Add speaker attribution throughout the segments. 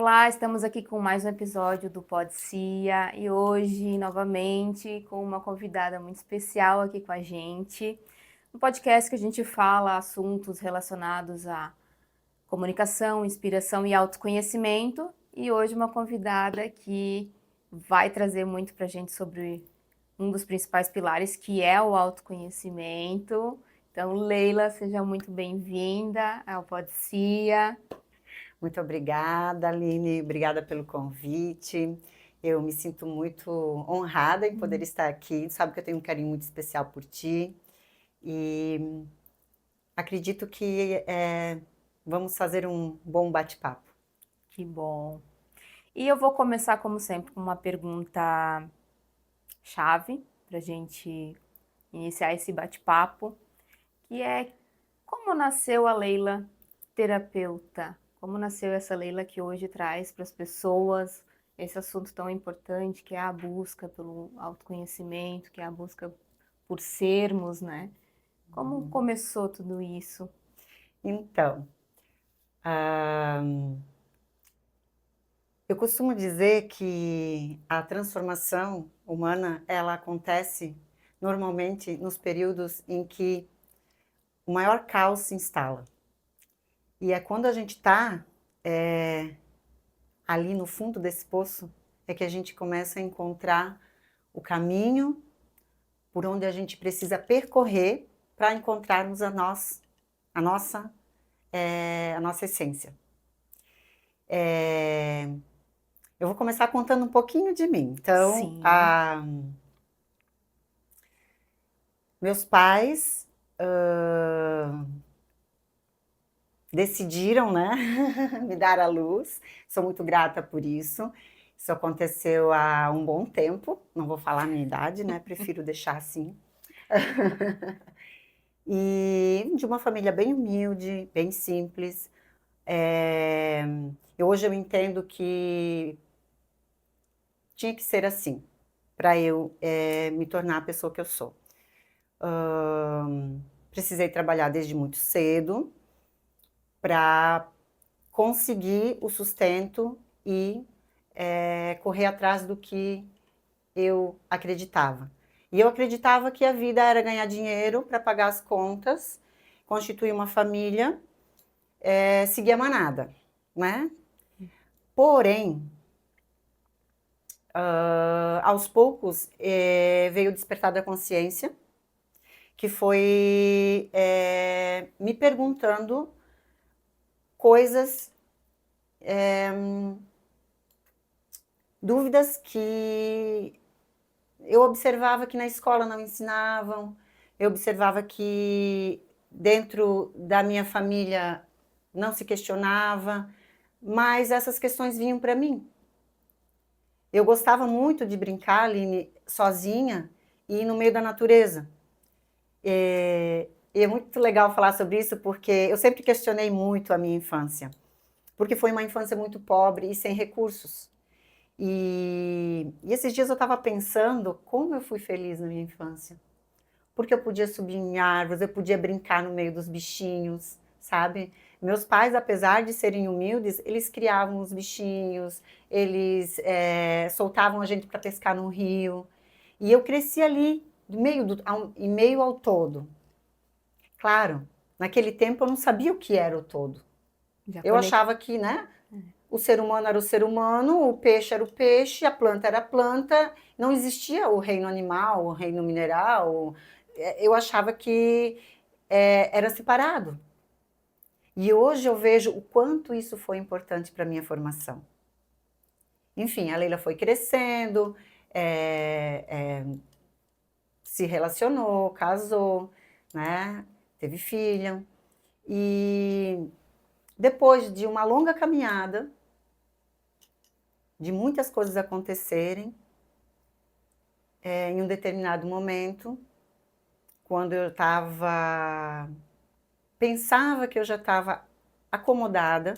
Speaker 1: Olá, estamos aqui com mais um episódio do Pod Cia e hoje, novamente, com uma convidada muito especial aqui com a gente. Um podcast que a gente fala assuntos relacionados a comunicação, inspiração e autoconhecimento. E hoje uma convidada que vai trazer muito para a gente sobre um dos principais pilares, que é o autoconhecimento. Então, Leila, seja muito bem-vinda ao Pod Cia.
Speaker 2: Muito obrigada, Aline. Obrigada pelo convite. Eu me sinto muito honrada em poder estar aqui. Sabe que eu tenho um carinho muito especial por ti. E acredito que vamos fazer um bom bate-papo.
Speaker 1: Que bom. E eu vou começar, como sempre, com uma pergunta chave para a gente iniciar esse bate-papo, que é como nasceu a Leila terapeuta? Como nasceu essa Leila que hoje traz para as pessoas esse assunto tão importante, que é a busca pelo autoconhecimento, que é a busca por sermos, né? Como começou tudo isso?
Speaker 2: Então, eu costumo dizer que a transformação humana, ela acontece normalmente nos períodos em que o maior caos se instala. E é quando a gente está ali no fundo desse poço é que a gente começa a encontrar o caminho por onde a gente precisa percorrer para encontrarmos a nossa, a nossa essência. Eu vou começar contando um pouquinho de mim. Então,
Speaker 1: Sim.
Speaker 2: meus pais decidiram, né, me dar à luz. Sou muito grata por isso. Isso aconteceu há um bom tempo. Não vou falar a minha idade, né? Prefiro deixar assim. E de uma família bem humilde, bem simples. É, hoje eu entendo que tinha que ser assim, para eu me tornar a pessoa que eu sou. Precisei trabalhar desde muito cedo para conseguir o sustento e correr atrás do que eu acreditava. E eu acreditava que a vida era ganhar dinheiro para pagar as contas, constituir uma família, seguir a manada, né? Porém, aos poucos, veio o despertar da consciência, que foi me perguntando coisas, dúvidas que eu observava que na escola não ensinavam, eu observava que dentro da minha família não se questionava, mas essas questões vinham para mim. Eu gostava muito de brincar, Aline, sozinha e no meio da natureza. E é muito legal falar sobre isso porque eu sempre questionei muito a minha infância, porque foi uma infância muito pobre e sem recursos. E esses dias eu estava pensando como eu fui feliz na minha infância, porque eu podia subir em árvores, eu podia brincar no meio dos bichinhos, sabe? Meus pais, apesar de serem humildes, eles criavam os bichinhos, eles soltavam a gente para pescar no rio, e eu cresci ali, em meio ao todo. Claro, naquele tempo eu não sabia o que era o todo.
Speaker 1: Já
Speaker 2: Eu
Speaker 1: conectei.
Speaker 2: achava que, né, o ser humano era o ser humano, o peixe era o peixe, a planta era a planta, não existia o reino animal, o reino mineral. Eu achava que era separado. E hoje eu vejo o quanto isso foi importante para a minha formação. Enfim, a Leila foi crescendo, é, é, se relacionou, casou, né, teve filha. E depois de uma longa caminhada, de muitas coisas acontecerem, em um determinado momento, quando eu pensava que eu já estava acomodada,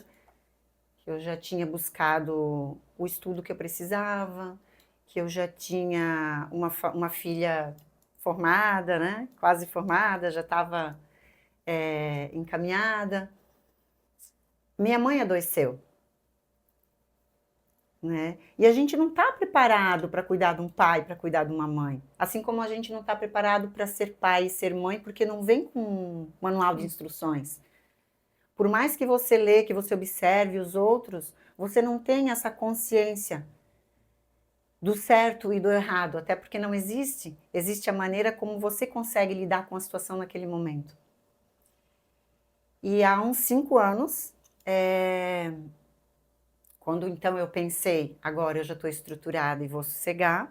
Speaker 2: que eu já tinha buscado o estudo que eu precisava, que eu já tinha uma filha formada, né? Quase formada, já estava encaminhada. Minha mãe adoeceu. né? E a gente não está preparado para cuidar de um pai, para cuidar de uma mãe. Assim como a gente não está preparado para ser pai e ser mãe, porque não vem com um manual de instruções. Por mais que você lê, que você observe os outros, você não tem essa consciência do certo e do errado, até porque não existe. Existe a maneira como você consegue lidar com a situação naquele momento. E há uns 5 anos, quando então eu pensei, agora eu já estou estruturada e vou sossegar,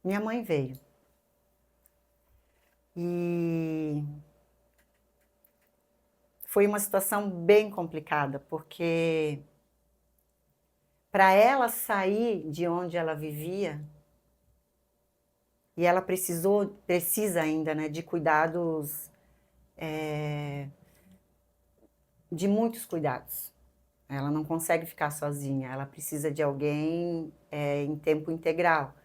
Speaker 2: minha mãe veio. E foi uma situação bem complicada, porque para ela sair de onde ela vivia, e ela precisa ainda, né, de cuidados, de muitos cuidados. Ela não consegue ficar sozinha, ela precisa de alguém em tempo integral.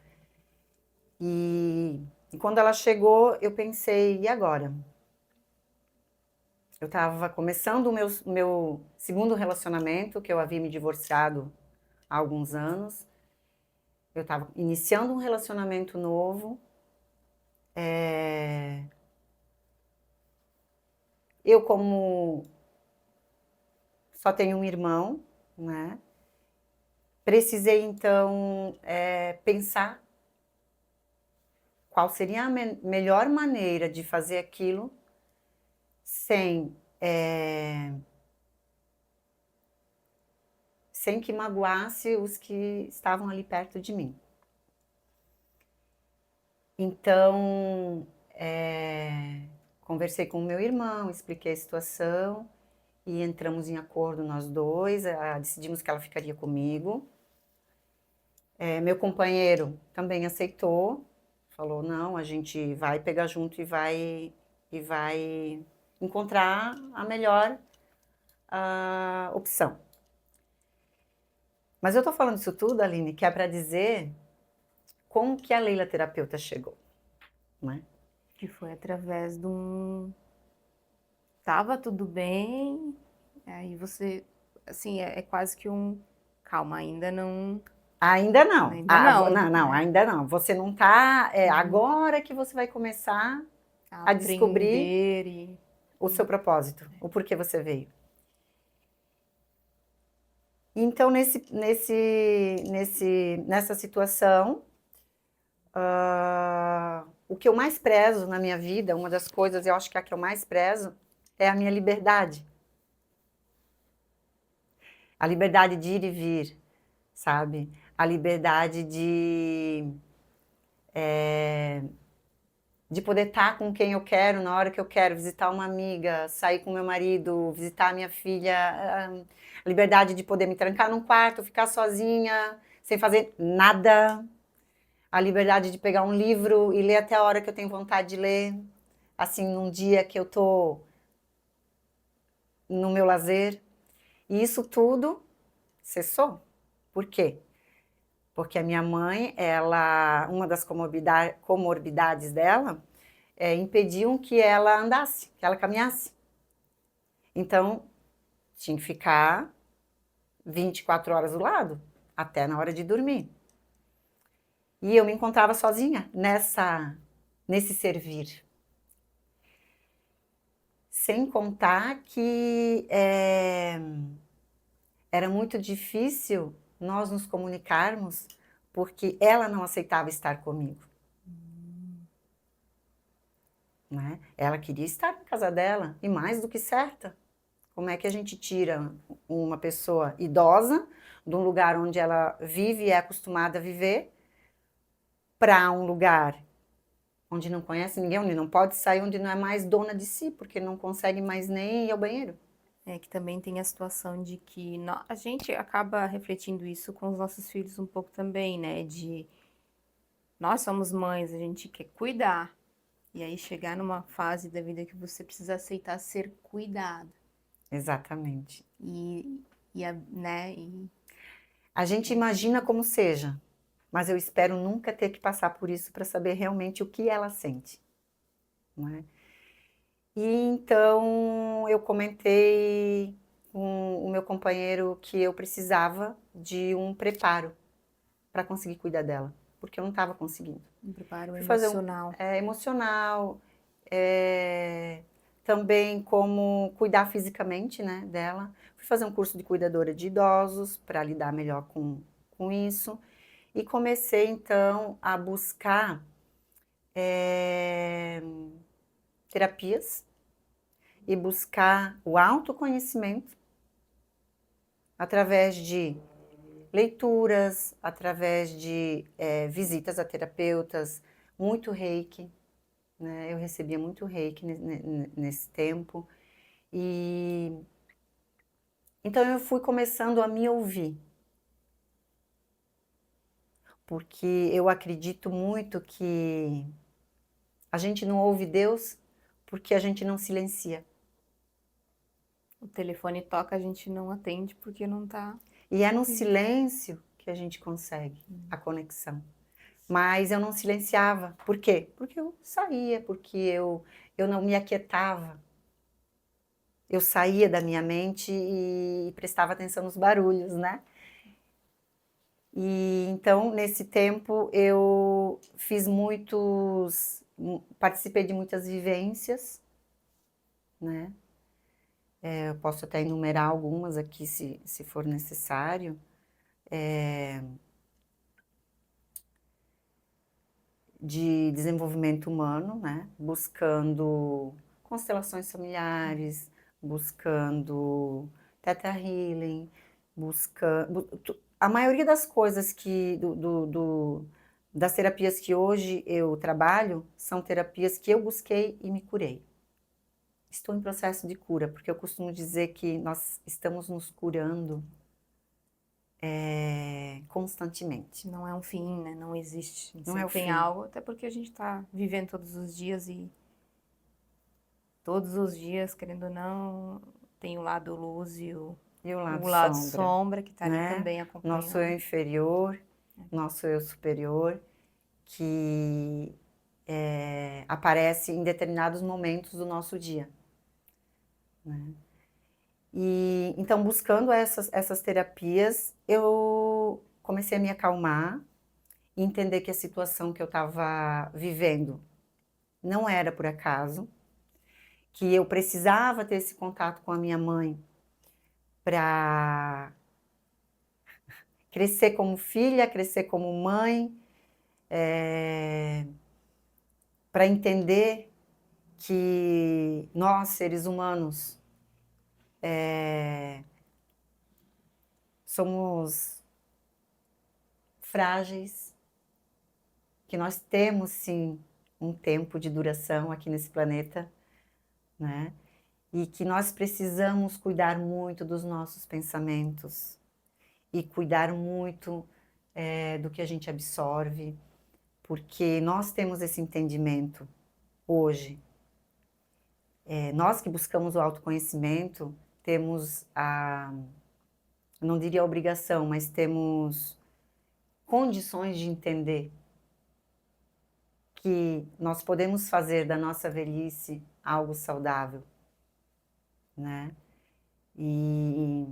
Speaker 2: E quando ela chegou, eu pensei, e agora? Eu estava começando o meu segundo relacionamento, que eu havia me divorciado há alguns anos. Eu estava iniciando um relacionamento novo. Eu, como só tenho um irmão, né? Precisei, então, pensar qual seria a melhor maneira de fazer aquilo sem que magoasse os que estavam ali perto de mim. Então, conversei com o meu irmão, expliquei a situação e entramos em acordo nós dois, decidimos que ela ficaria comigo. Meu companheiro também aceitou, falou, não, a gente vai pegar junto e vai encontrar a melhor opção. Mas eu tô falando isso tudo, Aline, que é para dizer como que a Leila terapeuta chegou, né?
Speaker 1: Que foi através de um. Tava tudo bem, aí você. Assim, é quase que um. Calma, ainda não.
Speaker 2: Ainda não.
Speaker 1: Ainda não,
Speaker 2: Não,
Speaker 1: né?
Speaker 2: ainda não. Você não tá. Agora que você vai começar
Speaker 1: A
Speaker 2: a descobrir
Speaker 1: aprender e.
Speaker 2: o seu propósito, o porquê você veio. Então, nessa situação, o que eu mais prezo na minha vida, uma das coisas, eu acho que a que eu mais prezo, é a minha liberdade. A liberdade de ir e vir, sabe? A liberdade de poder estar com quem eu quero, na hora que eu quero, visitar uma amiga, sair com meu marido, visitar a minha filha, a liberdade de poder me trancar num quarto, ficar sozinha, sem fazer nada, a liberdade de pegar um livro e ler até a hora que eu tenho vontade de ler, assim, num dia que eu tô no meu lazer. E isso tudo cessou. Por quê? Porque a minha mãe, uma das comorbidades dela, impediam que ela andasse, que ela caminhasse. Então, tinha que ficar 24 horas do lado, até na hora de dormir. E eu me encontrava sozinha nesse servir. Sem contar que era muito difícil nós nos comunicarmos, porque ela não aceitava estar comigo. Né? Ela queria estar na casa dela, e mais do que certa. Como é que a gente tira uma pessoa idosa de um lugar onde ela vive e é acostumada a viver para um lugar onde não conhece ninguém, onde não pode sair, onde não é mais dona de si, porque não consegue mais nem ir ao banheiro?
Speaker 1: É que também tem a situação de que a gente acaba refletindo isso com os nossos filhos um pouco também, né? De nós somos mães, a gente quer cuidar. E aí chegar numa fase da vida que você precisa aceitar ser cuidado.
Speaker 2: Exatamente.
Speaker 1: Né?
Speaker 2: A gente imagina como seja, mas eu espero nunca ter que passar por isso para saber realmente o que ela sente. Não é? E então eu comentei com o meu companheiro que eu precisava de um preparo para conseguir cuidar dela, porque eu não estava conseguindo.
Speaker 1: Um preparo
Speaker 2: Fui fazer
Speaker 1: emocional.
Speaker 2: emocional, também como cuidar fisicamente, né, dela. Fui fazer um curso de cuidadora de idosos para lidar melhor com isso. E comecei, então, a buscar terapias e buscar o autoconhecimento através de leituras, através de visitas a terapeutas, muito reiki, né? Eu recebia muito reiki nesse tempo. E então eu fui começando a me ouvir, porque eu acredito muito que a gente não ouve Deus porque a gente não silencia.
Speaker 1: O telefone toca, a gente não atende porque não tá
Speaker 2: E é no
Speaker 1: ouvindo.
Speaker 2: silêncio que a gente consegue a conexão. Mas eu não silenciava. Por quê? Porque eu saía, porque eu não me aquietava. Eu saía da minha mente e prestava atenção nos barulhos, né? E então, nesse tempo, eu participei de muitas vivências, né? Eu posso até enumerar algumas aqui, se for necessário. De desenvolvimento humano, né? Buscando constelações familiares, buscando Theta Healing, a maioria das coisas das terapias que hoje eu trabalho são terapias que eu busquei e me curei. Estou em processo de cura, porque eu costumo dizer que nós estamos nos curando constantemente.
Speaker 1: Não é um fim, né? Não existe.
Speaker 2: Não é
Speaker 1: Sempre
Speaker 2: o
Speaker 1: tem
Speaker 2: fim.
Speaker 1: algo, até porque a gente tá vivendo todos os dias e todos os dias, querendo ou não, tem o lado luz e
Speaker 2: E o
Speaker 1: o
Speaker 2: lado
Speaker 1: lado
Speaker 2: sombra,
Speaker 1: sombra que tá ali
Speaker 2: né?
Speaker 1: também
Speaker 2: Nosso eu
Speaker 1: acompanhando.
Speaker 2: inferior, nosso eu superior, que aparece em determinados momentos do nosso dia, né? E então, buscando essas terapias, eu comecei a me acalmar e entender que a situação que eu estava vivendo não era por acaso, que eu precisava ter esse contato com a minha mãe para crescer como filha, crescer como mãe, para entender que nós, seres humanos, somos frágeis, que nós temos sim um tempo de duração aqui nesse planeta, né? E que nós precisamos cuidar muito dos nossos pensamentos e cuidar muito do que a gente absorve, porque nós temos esse entendimento hoje. Nós que buscamos o autoconhecimento, temos não diria obrigação, mas temos condições de entender que nós podemos fazer da nossa velhice algo saudável, né? E,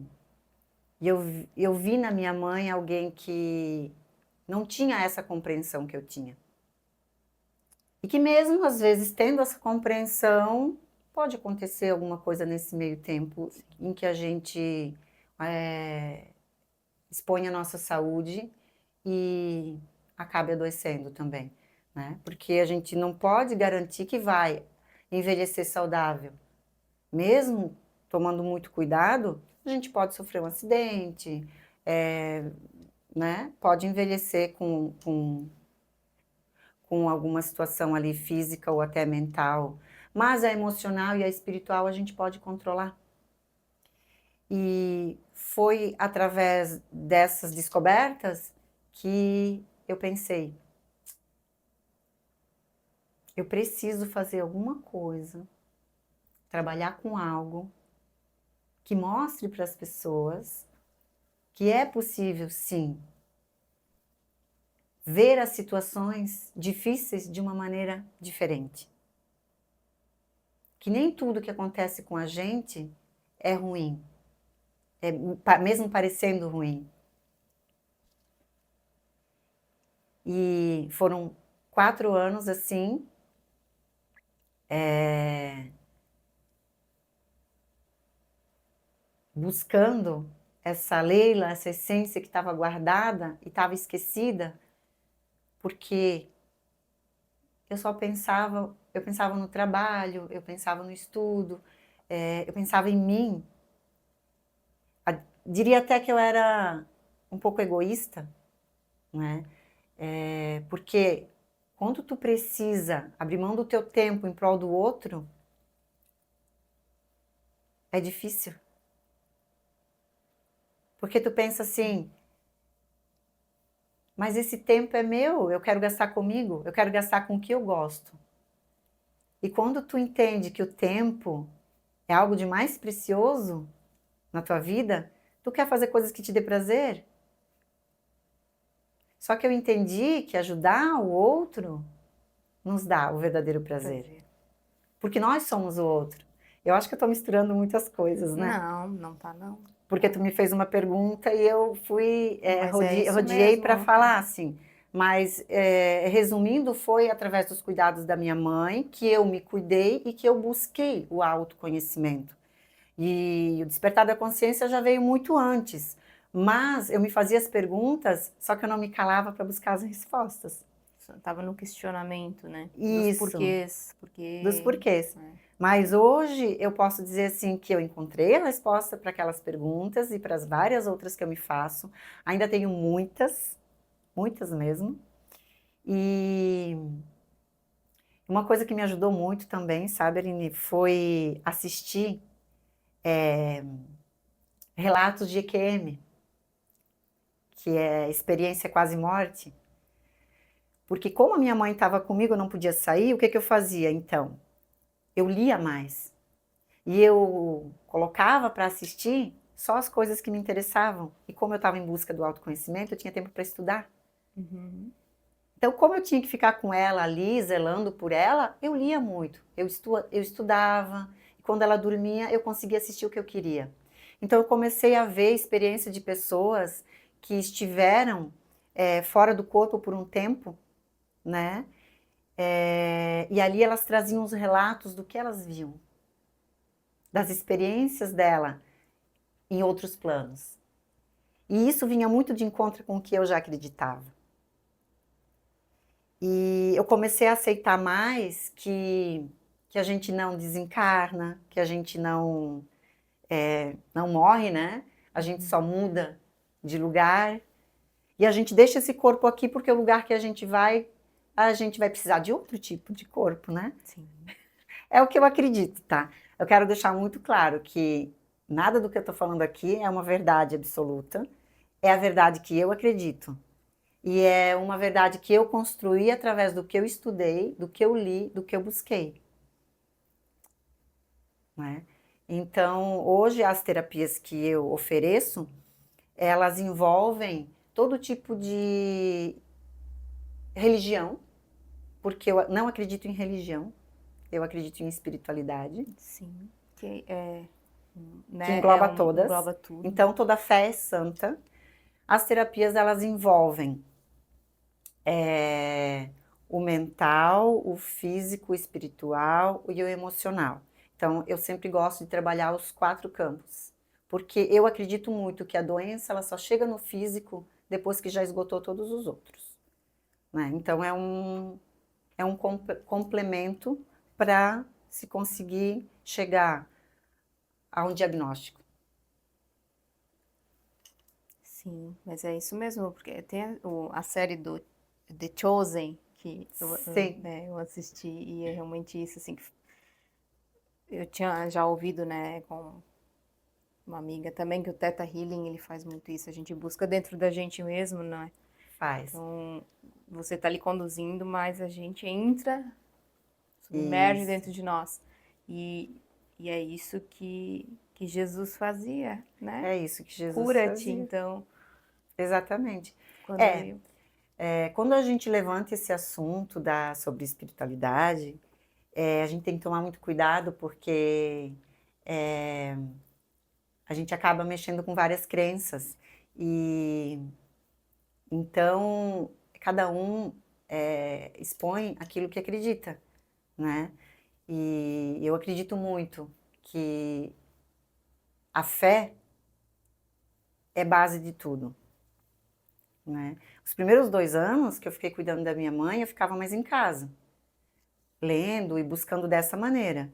Speaker 2: eu vi na minha mãe alguém que não tinha essa compreensão que eu tinha. E que mesmo, às vezes, tendo essa compreensão, pode acontecer alguma coisa nesse meio tempo em que a gente expõe a nossa saúde e acabe adoecendo também, né? Porque a gente não pode garantir que vai envelhecer saudável. Mesmo tomando muito cuidado, a gente pode sofrer um acidente, né? Pode envelhecer com alguma situação ali física ou até mental. Mas a emocional e a espiritual a gente pode controlar. E foi através dessas descobertas que eu pensei, eu preciso fazer alguma coisa, trabalhar com algo que mostre para as pessoas que é possível, sim, ver as situações difíceis de uma maneira diferente. Que nem tudo que acontece com a gente é ruim, mesmo parecendo ruim. E foram 4 anos assim, buscando essa Leila, essa essência que estava guardada e estava esquecida, porque eu pensava no trabalho, eu pensava no estudo, eu pensava em mim. Diria até que eu era um pouco egoísta, né? Porque quando tu precisa abrir mão do teu tempo em prol do outro, é difícil. Porque tu pensa assim, mas esse tempo é meu, eu quero gastar comigo, eu quero gastar com o que eu gosto. E quando tu entende que o tempo é algo de mais precioso na tua vida, tu quer fazer coisas que te dê prazer. Só que eu entendi que ajudar o outro nos dá o verdadeiro prazer. Porque nós somos o outro. Eu acho que eu estou misturando muitas coisas, né?
Speaker 1: Não, não tá não.
Speaker 2: Porque tu me fez uma pergunta e eu fui,
Speaker 1: Mas é isso
Speaker 2: rodeei para
Speaker 1: mesmo.
Speaker 2: falar assim. Mas, resumindo, foi através dos cuidados da minha mãe que eu me cuidei e que eu busquei o autoconhecimento. E o despertar da consciência já veio muito antes. Mas eu me fazia as perguntas, só que eu não me calava para buscar as respostas.
Speaker 1: Tava no questionamento, né? Dos
Speaker 2: Isso.
Speaker 1: porquês,
Speaker 2: Dos
Speaker 1: porque
Speaker 2: porquês. Mas hoje eu posso dizer assim que eu encontrei a resposta para aquelas perguntas e para as várias outras que eu me faço. Ainda tenho muitas, muitas mesmo. E uma coisa que me ajudou muito também, sabe, Aline, foi assistir relatos de EQM, que é experiência quase morte. Porque como a minha mãe estava comigo, eu não podia sair, o que que eu fazia então? Eu lia mais. E eu colocava para assistir só as coisas que me interessavam. E como eu estava em busca do autoconhecimento, eu tinha tempo para estudar.
Speaker 1: Uhum.
Speaker 2: Então, como eu tinha que ficar com ela ali, zelando por ela, eu lia muito. Eu estudava. E quando ela dormia, eu conseguia assistir o que eu queria. Então, eu comecei a ver experiência de pessoas que estiveram fora do corpo por um tempo, né? E ali elas traziam os relatos do que elas viam, das experiências dela em outros planos. E isso vinha muito de encontro com o que eu já acreditava. E eu comecei a aceitar mais que a gente não desencarna, que a gente não morre, né? A gente só muda de lugar. E a gente deixa esse corpo aqui porque o lugar que a gente vai precisar de outro tipo de corpo, né?
Speaker 1: Sim.
Speaker 2: É o que eu acredito, tá? Eu quero deixar muito claro que nada do que eu tô falando aqui é uma verdade absoluta. É a verdade que eu acredito. E é uma verdade que eu construí através do que eu estudei, do que eu li, do que eu busquei. Né? Então, hoje as terapias que eu ofereço, elas envolvem todo tipo de religião, porque eu não acredito em religião, eu acredito em espiritualidade,
Speaker 1: Sim. Que é,
Speaker 2: que
Speaker 1: né,
Speaker 2: engloba todas.
Speaker 1: engloba tudo.
Speaker 2: Então, toda fé é santa. As terapias, elas envolvem o mental, o físico, o espiritual e o emocional. Então, eu sempre gosto de trabalhar os 4 campos, porque eu acredito muito que a doença ela só chega no físico depois que já esgotou todos os outros. Né? Então, é um complemento para se conseguir chegar a um diagnóstico.
Speaker 1: Sim, mas é isso mesmo, porque tem a série do The Chosen, que
Speaker 2: Sim,
Speaker 1: né, eu assisti, e é realmente isso, assim, que eu tinha já ouvido, né, com uma amiga também, que o Theta Healing, ele faz muito isso, a gente busca dentro da gente mesmo, né?
Speaker 2: faz.
Speaker 1: Então, você tá ali conduzindo, mas a gente entra, submerge
Speaker 2: Isso.
Speaker 1: dentro de nós. E, e é isso que Jesus fazia, né?
Speaker 2: É isso que Jesus
Speaker 1: Cura-te,
Speaker 2: fazia.
Speaker 1: então,
Speaker 2: Exatamente.
Speaker 1: quando
Speaker 2: É,
Speaker 1: eu...
Speaker 2: quando a gente levanta esse assunto sobre espiritualidade, a gente tem que tomar muito cuidado porque é, a gente acaba mexendo com várias crenças. E então, cada um expõe aquilo que acredita, né? E eu acredito muito que a fé é base de tudo, né? Os primeiros 2 anos que eu fiquei cuidando da minha mãe, eu ficava mais em casa, lendo e buscando dessa maneira.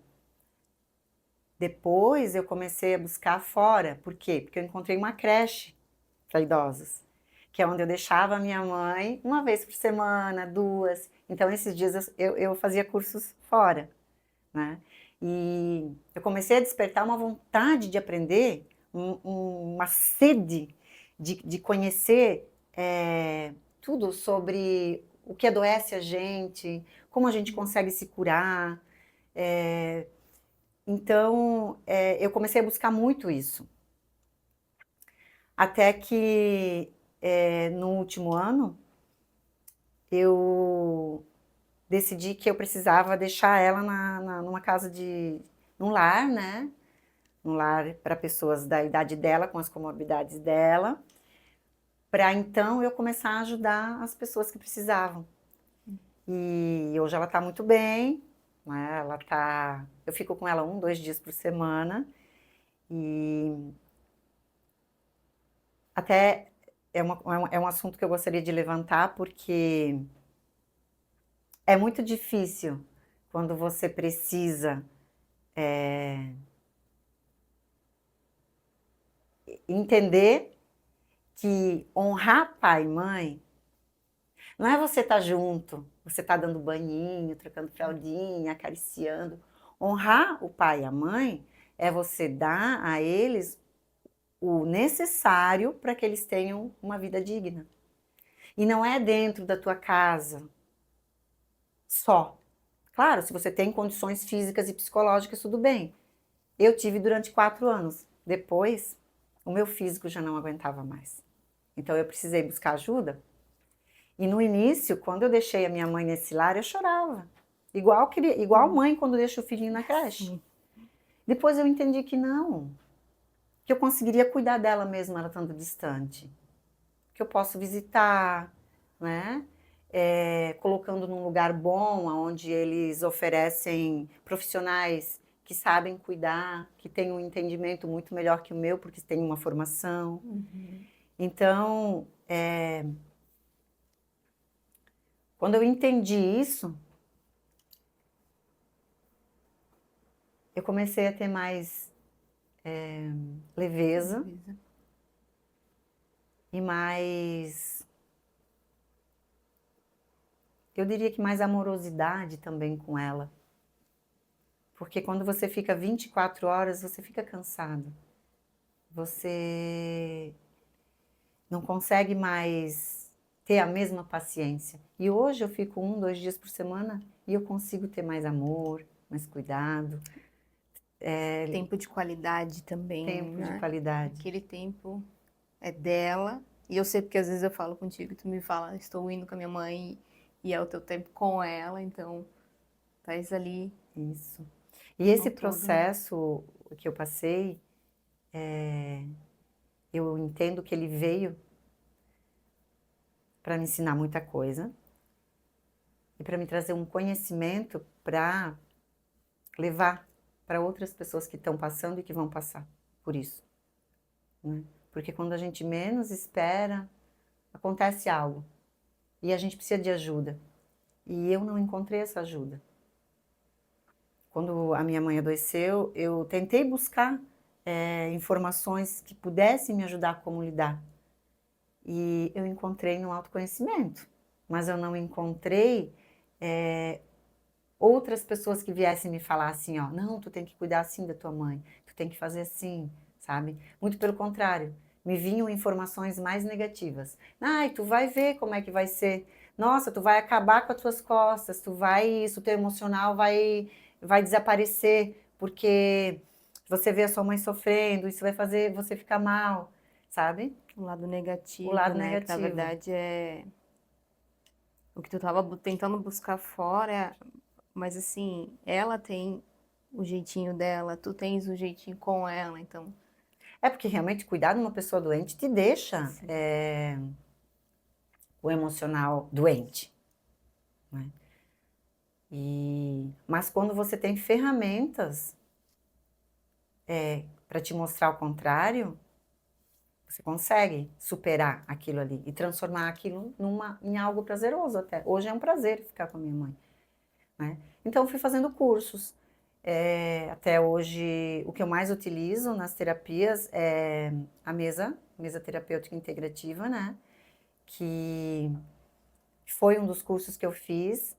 Speaker 2: Depois eu comecei a buscar fora. Por quê? Porque eu encontrei uma creche para idosos, que é onde eu deixava a minha mãe uma vez por semana, 2. Então, esses dias eu fazia cursos fora, né? E eu comecei a despertar uma vontade de aprender, uma sede de conhecer tudo sobre o que adoece a gente, como a gente consegue se curar. Então, eu comecei a buscar muito isso. Até que, no último ano, eu decidi que eu precisava deixar ela numa casa num lar, né? Um lar para pessoas da idade dela, com as comorbidades dela, para então eu começar a ajudar as pessoas que precisavam. E hoje ela está muito bem, né? Eu fico com ela 1, 2 dias por semana, e até é um assunto que eu gostaria de levantar, porque é muito difícil quando você precisa entender que honrar pai e mãe não é você estar junto, você estar dando banhinho, trocando fraldinha, acariciando. Honrar o pai e a mãe é você dar a eles o necessário para que eles tenham uma vida digna. E não é dentro da tua casa só. Claro, se você tem condições físicas e psicológicas, tudo bem. Eu tive durante 4 anos. Depois, o meu físico já não aguentava mais. Então, eu precisei buscar ajuda. E no início, quando eu deixei a minha mãe nesse lar, eu chorava. Igual mãe quando deixa o filhinho na creche. Depois eu entendi que não. Que eu conseguiria cuidar dela mesmo, ela estando distante. Que eu posso visitar, né? Colocando num lugar bom, onde eles oferecem profissionais que sabem cuidar, que têm um entendimento muito melhor que o meu, porque têm uma formação. Então, quando eu entendi isso, eu comecei a ter mais leveza e mais, eu diria que mais amorosidade também com ela. Porque quando você fica 24 horas, você fica cansado. Você não consegue mais ter a mesma paciência. E hoje eu fico 1, 2 dias por semana e eu consigo ter mais amor, mais cuidado.
Speaker 1: Tempo de qualidade também,
Speaker 2: Tempo de
Speaker 1: né?
Speaker 2: qualidade.
Speaker 1: Aquele tempo é dela. E eu sei porque às vezes eu falo contigo, tu me fala, estou indo com a minha mãe e é o teu tempo com ela, então estás ali.
Speaker 2: Isso. E esse
Speaker 1: Não todo, né?
Speaker 2: processo que eu passei, eu entendo que ele veio para me ensinar muita coisa e para me trazer um conhecimento para levar para outras pessoas que estão passando e que vão passar por isso, né? Porque quando a gente menos espera, acontece algo e a gente precisa de ajuda. E eu não encontrei essa ajuda. Quando a minha mãe adoeceu, eu tentei buscar informações que pudessem me ajudar a como lidar. E eu encontrei no autoconhecimento, mas eu não encontrei outras pessoas que viessem me falar assim, ó, não, tu tem que cuidar assim da tua mãe, tu tem que fazer assim, sabe? Muito pelo contrário, me vinham informações mais negativas. Ai, tu vai ver como é que vai ser. Nossa, tu vai acabar com as tuas costas, o teu emocional vai desaparecer, porque você vê a sua mãe sofrendo, isso vai fazer você ficar mal, sabe?
Speaker 1: O lado negativo,
Speaker 2: O lado
Speaker 1: né? Que na
Speaker 2: negativo.
Speaker 1: verdade é o que tu tava tentando buscar fora, mas assim, ela tem o jeitinho dela, tu tens o jeitinho com ela, então.
Speaker 2: É porque realmente cuidar de uma pessoa doente te deixa o emocional doente, né? Mas quando você tem ferramentas para te mostrar o contrário, você consegue superar aquilo ali e transformar aquilo em algo prazeroso até. Hoje é um prazer ficar com a minha mãe, né? Então, eu fui fazendo cursos. Até hoje, o que eu mais utilizo nas terapias é a mesa terapêutica integrativa, né? Que foi um dos cursos que eu fiz.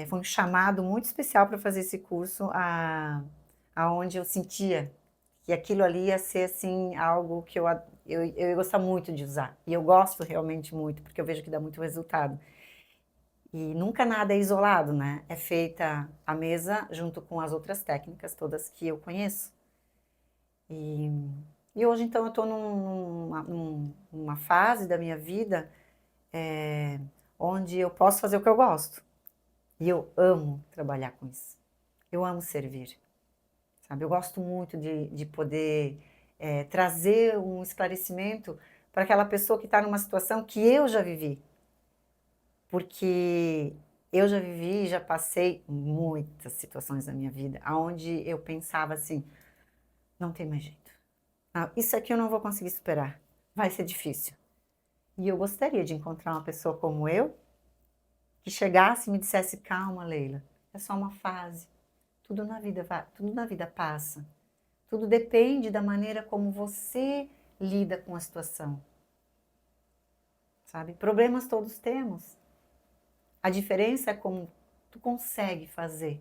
Speaker 2: Foi um chamado muito especial para fazer esse curso, aonde eu sentia que aquilo ali ia ser assim algo que eu ia gostar muito de usar. E eu gosto realmente muito, porque eu vejo que dá muito resultado. E nunca nada é isolado, né? É feita a mesa junto com as outras técnicas todas que eu conheço. E hoje, então, eu estou numa fase da minha vida onde eu posso fazer o que eu gosto. E eu amo trabalhar com isso. Eu amo servir, sabe? Eu gosto muito de poder trazer um esclarecimento para aquela pessoa que está numa situação que eu já vivi. Porque eu já vivi, já passei muitas situações na minha vida, onde eu pensava assim, não tem mais jeito. Isso aqui eu não vou conseguir superar. Vai ser difícil. E eu gostaria de encontrar uma pessoa como eu, que chegasse e me dissesse, calma, Leila, é só uma fase. Tudo na vida passa. Tudo depende da maneira como você lida com a situação. Sabe? Problemas todos temos. A diferença é como tu consegue fazer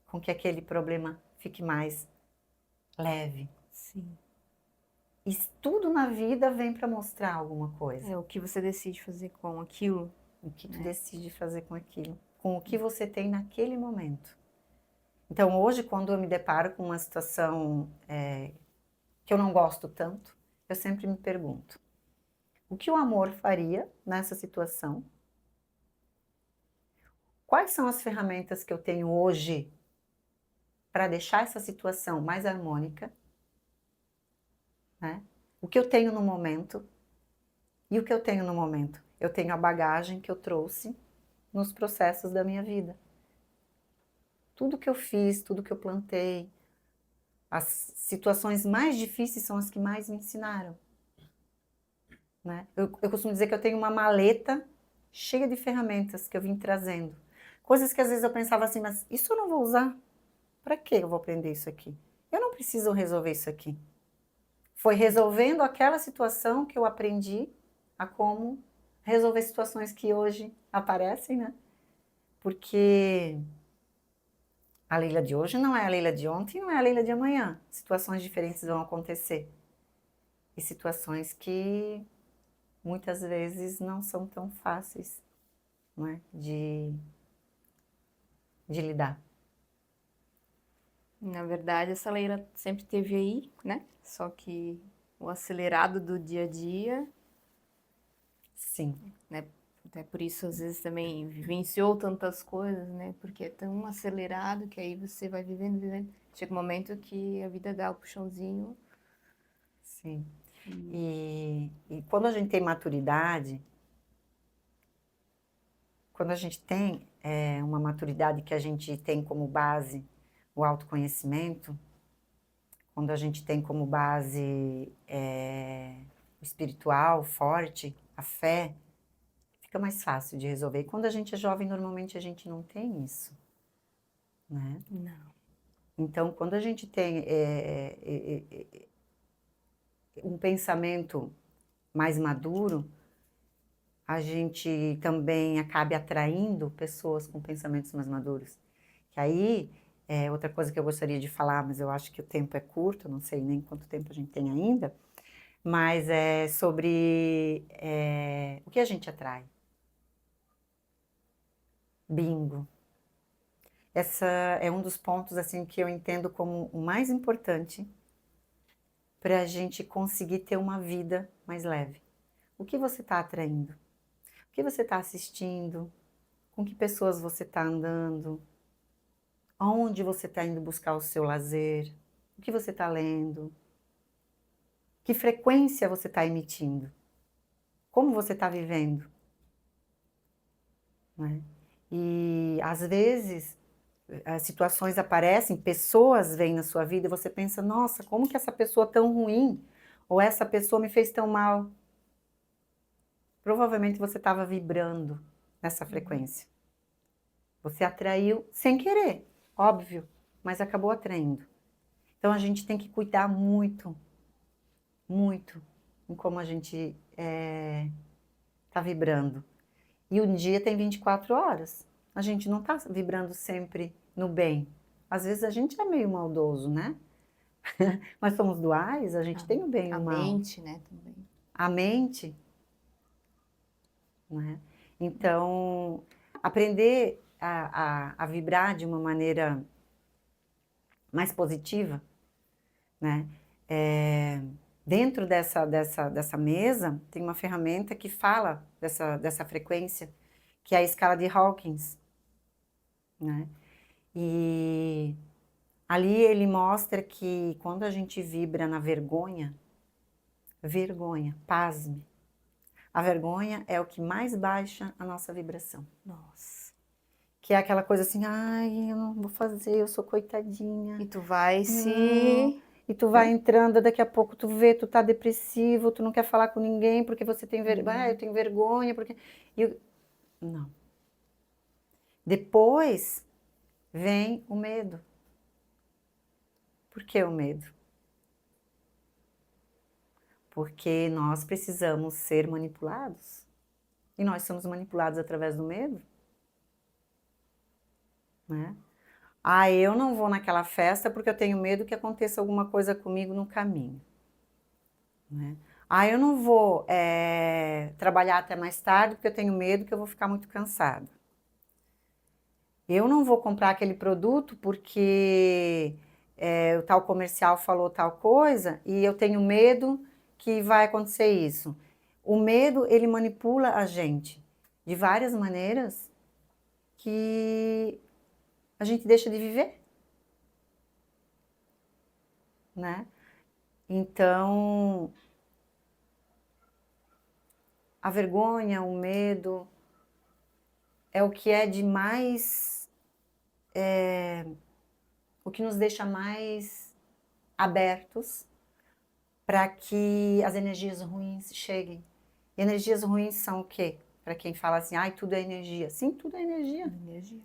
Speaker 2: com que aquele problema fique mais leve.
Speaker 1: Sim.
Speaker 2: E tudo na vida vem para mostrar alguma coisa.
Speaker 1: É o que você decide fazer com aquilo.
Speaker 2: O que tu decide fazer com aquilo. Com o que você tem naquele momento. Então, hoje, quando eu me deparo com uma situação que eu não gosto tanto, eu sempre me pergunto, o que o amor faria nessa situação? Quais são as ferramentas que eu tenho hoje para deixar essa situação mais harmônica? Né? O que eu tenho no momento e o que eu tenho no momento? Eu tenho a bagagem que eu trouxe nos processos da minha vida. Tudo que eu fiz, tudo que eu plantei, as situações mais difíceis são as que mais me ensinaram. Né? Eu costumo dizer que eu tenho uma maleta cheia de ferramentas que eu vim trazendo. Coisas que às vezes eu pensava assim, mas isso eu não vou usar. Para que eu vou aprender isso aqui? Eu não preciso resolver isso aqui. Foi resolvendo aquela situação que eu aprendi a como resolver situações que hoje aparecem, né? Porque a Leila de hoje não é a Leila de ontem, não é a Leila de amanhã. Situações diferentes vão acontecer. E situações que muitas vezes não são tão fáceis, não é? de lidar.
Speaker 1: Na verdade, essa Leila sempre esteve aí, né? Só que o acelerado do dia a dia,
Speaker 2: Sim.
Speaker 1: né? Até por isso, às vezes, também vivenciou tantas coisas, né? Porque é tão acelerado que aí você vai vivendo, vivendo. Chega um momento que a vida dá o puxãozinho.
Speaker 2: Sim. E quando a gente tem maturidade, quando a gente tem uma maturidade que a gente tem como base o autoconhecimento, quando a gente tem como base o espiritual forte, a fé, fica mais fácil de resolver. E quando a gente é jovem, normalmente a gente não tem isso, né?
Speaker 1: Não.
Speaker 2: Então, quando a gente tem um pensamento mais maduro, a gente também acaba atraindo pessoas com pensamentos mais maduros. Que aí, outra coisa que eu gostaria de falar, mas eu acho que o tempo é curto, não sei nem quanto tempo a gente tem ainda, mas é sobre o que a gente atrai. Bingo. Essa é um dos pontos assim que eu entendo como o mais importante para a gente conseguir ter uma vida mais leve. O que você está atraindo? O que você está assistindo? Com que pessoas você está andando? Aonde você está indo buscar o seu lazer? O que você está lendo? Que frequência você está emitindo? como você está vivendo, né? E às vezes as situações aparecem, pessoas vêm na sua vida e você pensa, nossa, como que essa pessoa tão ruim, ou essa pessoa me fez tão mal. Provavelmente você estava vibrando nessa frequência. Você atraiu sem querer, óbvio, mas acabou atraindo. Então a gente tem que cuidar muito, muito em como a gente está vibrando. E um dia tem 24 horas. A gente não está vibrando sempre no bem. Às vezes a gente é meio maldoso, né? Mas somos duais, a gente tem o bem e
Speaker 1: A
Speaker 2: o mal.
Speaker 1: mente, né, também.
Speaker 2: A mente, né? Então, aprender a vibrar de uma maneira mais positiva, né? Dentro dessa mesa, tem uma ferramenta que fala dessa frequência, que é a escala de Hawkins, né? E ali ele mostra que quando a gente vibra na vergonha, pasme, a vergonha é o que mais baixa a nossa vibração.
Speaker 1: Nossa.
Speaker 2: Que é aquela coisa assim, ai, eu não vou fazer, eu sou coitadinha.
Speaker 1: E tu vai
Speaker 2: Não.
Speaker 1: se...
Speaker 2: E tu vai entrando, daqui a pouco tu vê, tu tá depressivo, tu não quer falar com ninguém porque você tem vergonha, ah, eu tenho vergonha, porque... Não. Depois vem o medo. Por que o medo? Porque nós precisamos ser manipulados. E nós somos manipulados através do medo. Né? Ah, eu não vou naquela festa porque eu tenho medo que aconteça alguma coisa comigo no caminho. Né? Ah, eu não vou trabalhar até mais tarde porque eu tenho medo que eu vou ficar muito cansada. Eu não vou comprar aquele produto porque o tal comercial falou tal coisa e eu tenho medo que vai acontecer isso. O medo, ele manipula a gente de várias maneiras que a gente deixa de viver, né? Então, a vergonha, o medo, é o que é de mais, o que nos deixa mais abertos para que as energias ruins cheguem. E energias ruins são o quê? Para quem fala assim, ai, tudo é energia. Sim, tudo é energia.
Speaker 1: Energia.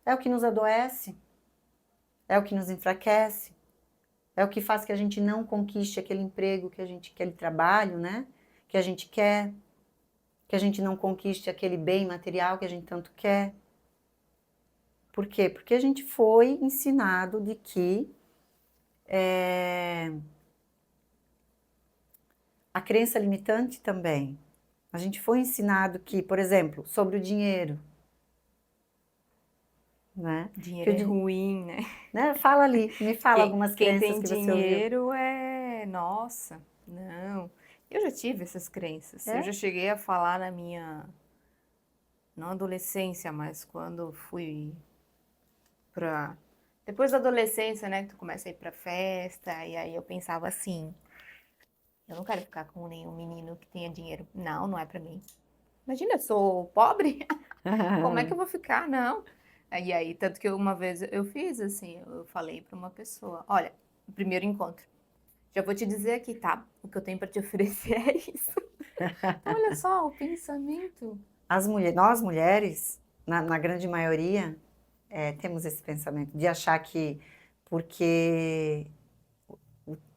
Speaker 2: É o que nos adoece, é o que nos enfraquece, é o que faz que a gente não conquiste aquele emprego que a gente quer, aquele trabalho, né? Que a gente quer, que a gente não conquiste aquele bem material que a gente tanto quer. Por quê? Porque a gente foi ensinado de que a crença limitante também. A gente foi ensinado que, por exemplo, sobre o dinheiro, né?
Speaker 1: Dinheiro é ruim, né?
Speaker 2: Fala ali, me fala algumas
Speaker 1: Quem
Speaker 2: crenças
Speaker 1: tem
Speaker 2: que você ouviu.
Speaker 1: dinheiro é... Nossa, não. Eu já tive essas crenças. Eu
Speaker 2: É?
Speaker 1: já cheguei a falar na minha... Não adolescência, mas quando fui pra... Depois da adolescência, né? Que tu começa a ir pra festa. E aí eu pensava assim... Eu não quero ficar com nenhum menino que tenha dinheiro. Não, não é pra mim. Imagina, eu sou pobre. Como é que eu vou ficar? Não. E aí, tanto que uma vez eu fiz assim, eu falei pra uma pessoa, olha, no primeiro encontro, já vou te dizer aqui, tá? O que eu tenho pra te oferecer é isso. Então, olha só, o pensamento.
Speaker 2: Nós mulheres, na grande maioria, temos esse pensamento de achar que porque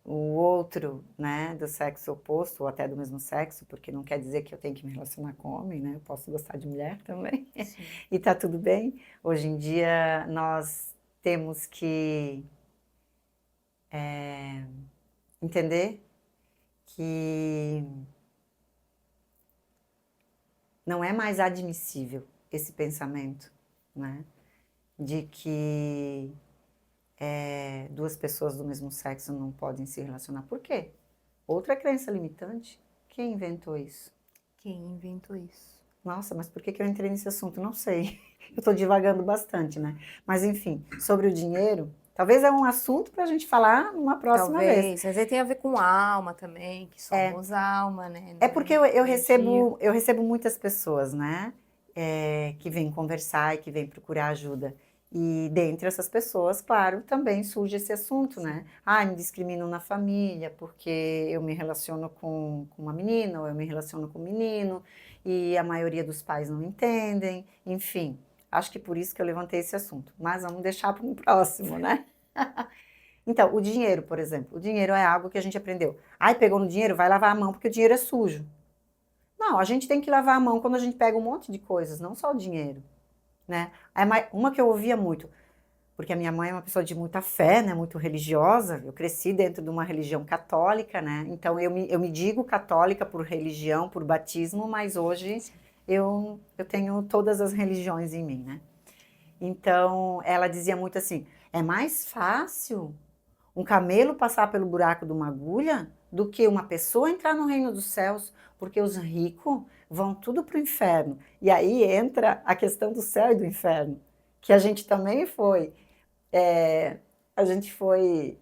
Speaker 2: o outro, né, do sexo oposto, ou até do mesmo sexo, porque não quer dizer que eu tenho que me relacionar com homem, né? Eu posso gostar de mulher também.
Speaker 1: Sim.
Speaker 2: E tá tudo bem. Hoje em dia nós temos que entender que não é mais admissível esse pensamento, né? De que duas pessoas do mesmo sexo não podem se relacionar. Por quê? Outra crença limitante. Quem inventou isso?
Speaker 1: Quem inventou isso?
Speaker 2: Nossa, mas por que eu entrei nesse assunto? Não sei. Eu estou divagando bastante, né? Mas enfim, sobre o dinheiro, Talvez é um assunto para a gente falar numa próxima vez.
Speaker 1: Talvez, mas aí tem a ver com alma também, que somos alma, né?
Speaker 2: É
Speaker 1: Não
Speaker 2: porque
Speaker 1: é
Speaker 2: eu
Speaker 1: energia.
Speaker 2: recebo muitas pessoas, né? Que vêm conversar e que vêm procurar ajuda. E dentre essas pessoas, claro, também surge esse assunto, né?
Speaker 1: Sim.
Speaker 2: Ah, me discriminam na família porque eu me relaciono com uma menina ou eu me relaciono com um menino e a maioria dos pais não entendem. Enfim, acho que por isso que eu levantei esse assunto. Mas vamos deixar para um próximo, né? Então, o dinheiro, por exemplo. O dinheiro é algo que a gente aprendeu. Ai, pegou no dinheiro, vai lavar a mão porque o dinheiro é sujo. Não, a gente tem que lavar a mão quando a gente pega um monte de coisas, não só o dinheiro, né? Uma que eu ouvia muito, porque a minha mãe é uma pessoa de muita fé, né? Muito religiosa. Eu cresci dentro de uma religião católica, né? Então eu me digo católica por religião, por batismo, mas hoje eu tenho todas as religiões em mim, né? Então ela dizia muito assim: é mais fácil um camelo passar pelo buraco de uma agulha do que uma pessoa entrar no reino dos céus, porque os ricos vão tudo para o inferno. E aí entra a questão do céu e do inferno, que a gente também foi, é, a gente foi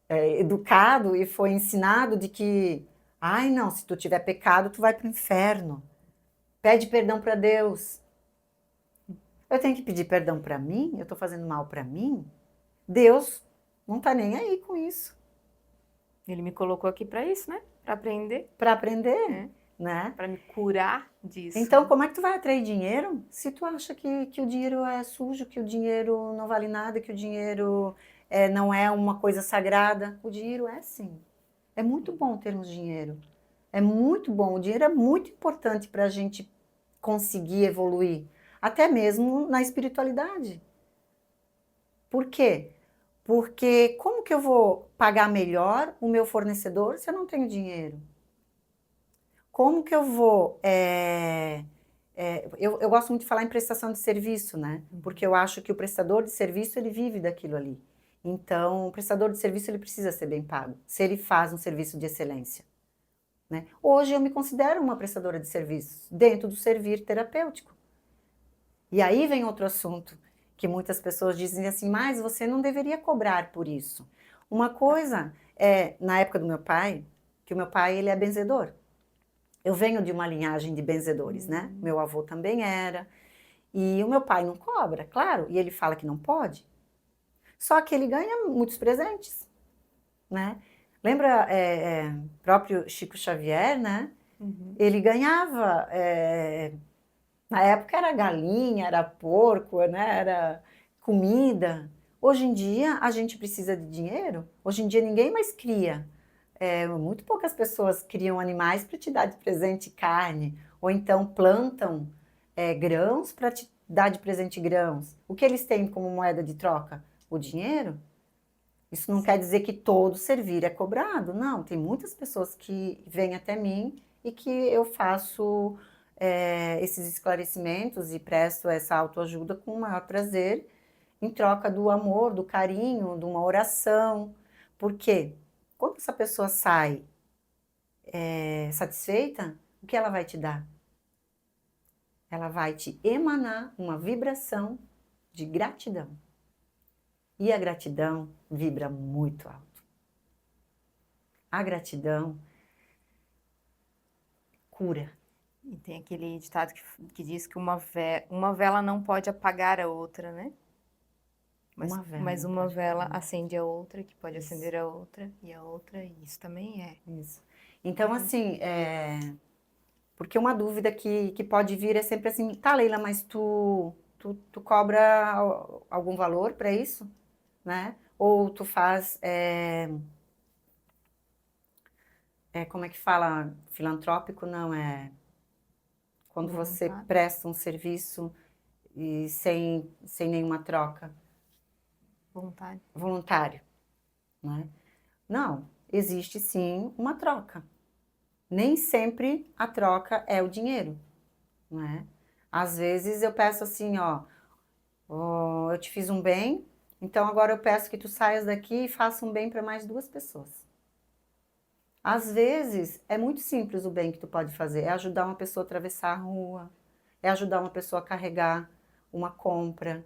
Speaker 2: educado e foi ensinado de que, ai não, se tu tiver pecado, tu vai para o inferno. Pede perdão para Deus. Eu tenho que pedir perdão para mim? Eu estou fazendo mal para mim? Deus não está nem aí com isso.
Speaker 1: Ele me colocou aqui para isso, né? Para aprender,
Speaker 2: Para aprender,
Speaker 1: né?
Speaker 2: né?
Speaker 1: Para me curar disso.
Speaker 2: Então, como é que tu vai atrair dinheiro se tu acha que o dinheiro é sujo, que o dinheiro não vale nada, que o dinheiro não é uma coisa sagrada? O dinheiro é sim. É muito bom termos dinheiro. É muito bom. O dinheiro é muito importante para a gente conseguir evoluir, até mesmo na espiritualidade. Por quê? Porque como que eu vou pagar melhor o meu fornecedor se eu não tenho dinheiro? Como que eu vou. Eu gosto muito de falar em prestação de serviço, né? Porque eu acho que o prestador de serviço ele vive daquilo ali. Então, o prestador de serviço ele precisa ser bem pago, se ele faz um serviço de excelência. Né? Hoje eu me considero uma prestadora de serviços dentro do servir terapêutico. E aí vem outro assunto que muitas pessoas dizem assim, mas você não deveria cobrar por isso. Uma coisa é, na época do meu pai, que o meu pai ele é benzedor. Eu venho de uma linhagem de benzedores, né? Meu avô também era. E o meu pai não cobra, claro, e ele fala que não pode. Só que ele ganha muitos presentes, né? Lembra próprio Chico Xavier, né? Ele ganhava, na época era galinha, era porco, né? Era comida. Hoje em dia a gente precisa de dinheiro. Hoje em dia ninguém mais cria. Muito poucas pessoas criam animais para te dar de presente carne, ou então plantam grãos para te dar de presente grãos. O que eles têm como moeda de troca? O dinheiro. Isso não quer dizer que todo servir é cobrado, não. Tem muitas pessoas que vêm até mim e que eu faço esses esclarecimentos e presto essa autoajuda com o maior prazer, em troca do amor, do carinho, de uma oração. Por quê? Quando essa pessoa sai satisfeita, o que ela vai te dar? Ela vai te emanar uma vibração de gratidão. E a gratidão vibra muito alto. A gratidão cura.
Speaker 1: E tem aquele ditado que diz que uma vela não pode apagar a outra, né? Mas
Speaker 2: não
Speaker 1: uma
Speaker 2: pode
Speaker 1: vela
Speaker 2: apagar.
Speaker 1: acende a outra, que pode
Speaker 2: Isso.
Speaker 1: acender a outra, e isso também é.
Speaker 2: Isso. Então, assim, porque uma dúvida que pode vir é sempre assim, tá, Leila, mas tu cobra algum valor para isso? Né? Ou tu faz, como é que fala? Filantrópico, não, quando você
Speaker 1: Voluntário,
Speaker 2: presta um serviço e sem nenhuma troca,
Speaker 1: voluntário.
Speaker 2: voluntário, né? Não, existe sim uma troca. Nem sempre a troca é o dinheiro, né? Às vezes eu peço assim, ó, eu te fiz um bem, então agora eu peço que tu saias daqui e faça um bem para mais duas pessoas. Às vezes é muito simples o bem que tu pode fazer, é ajudar uma pessoa a atravessar a rua, é ajudar uma pessoa a carregar uma compra,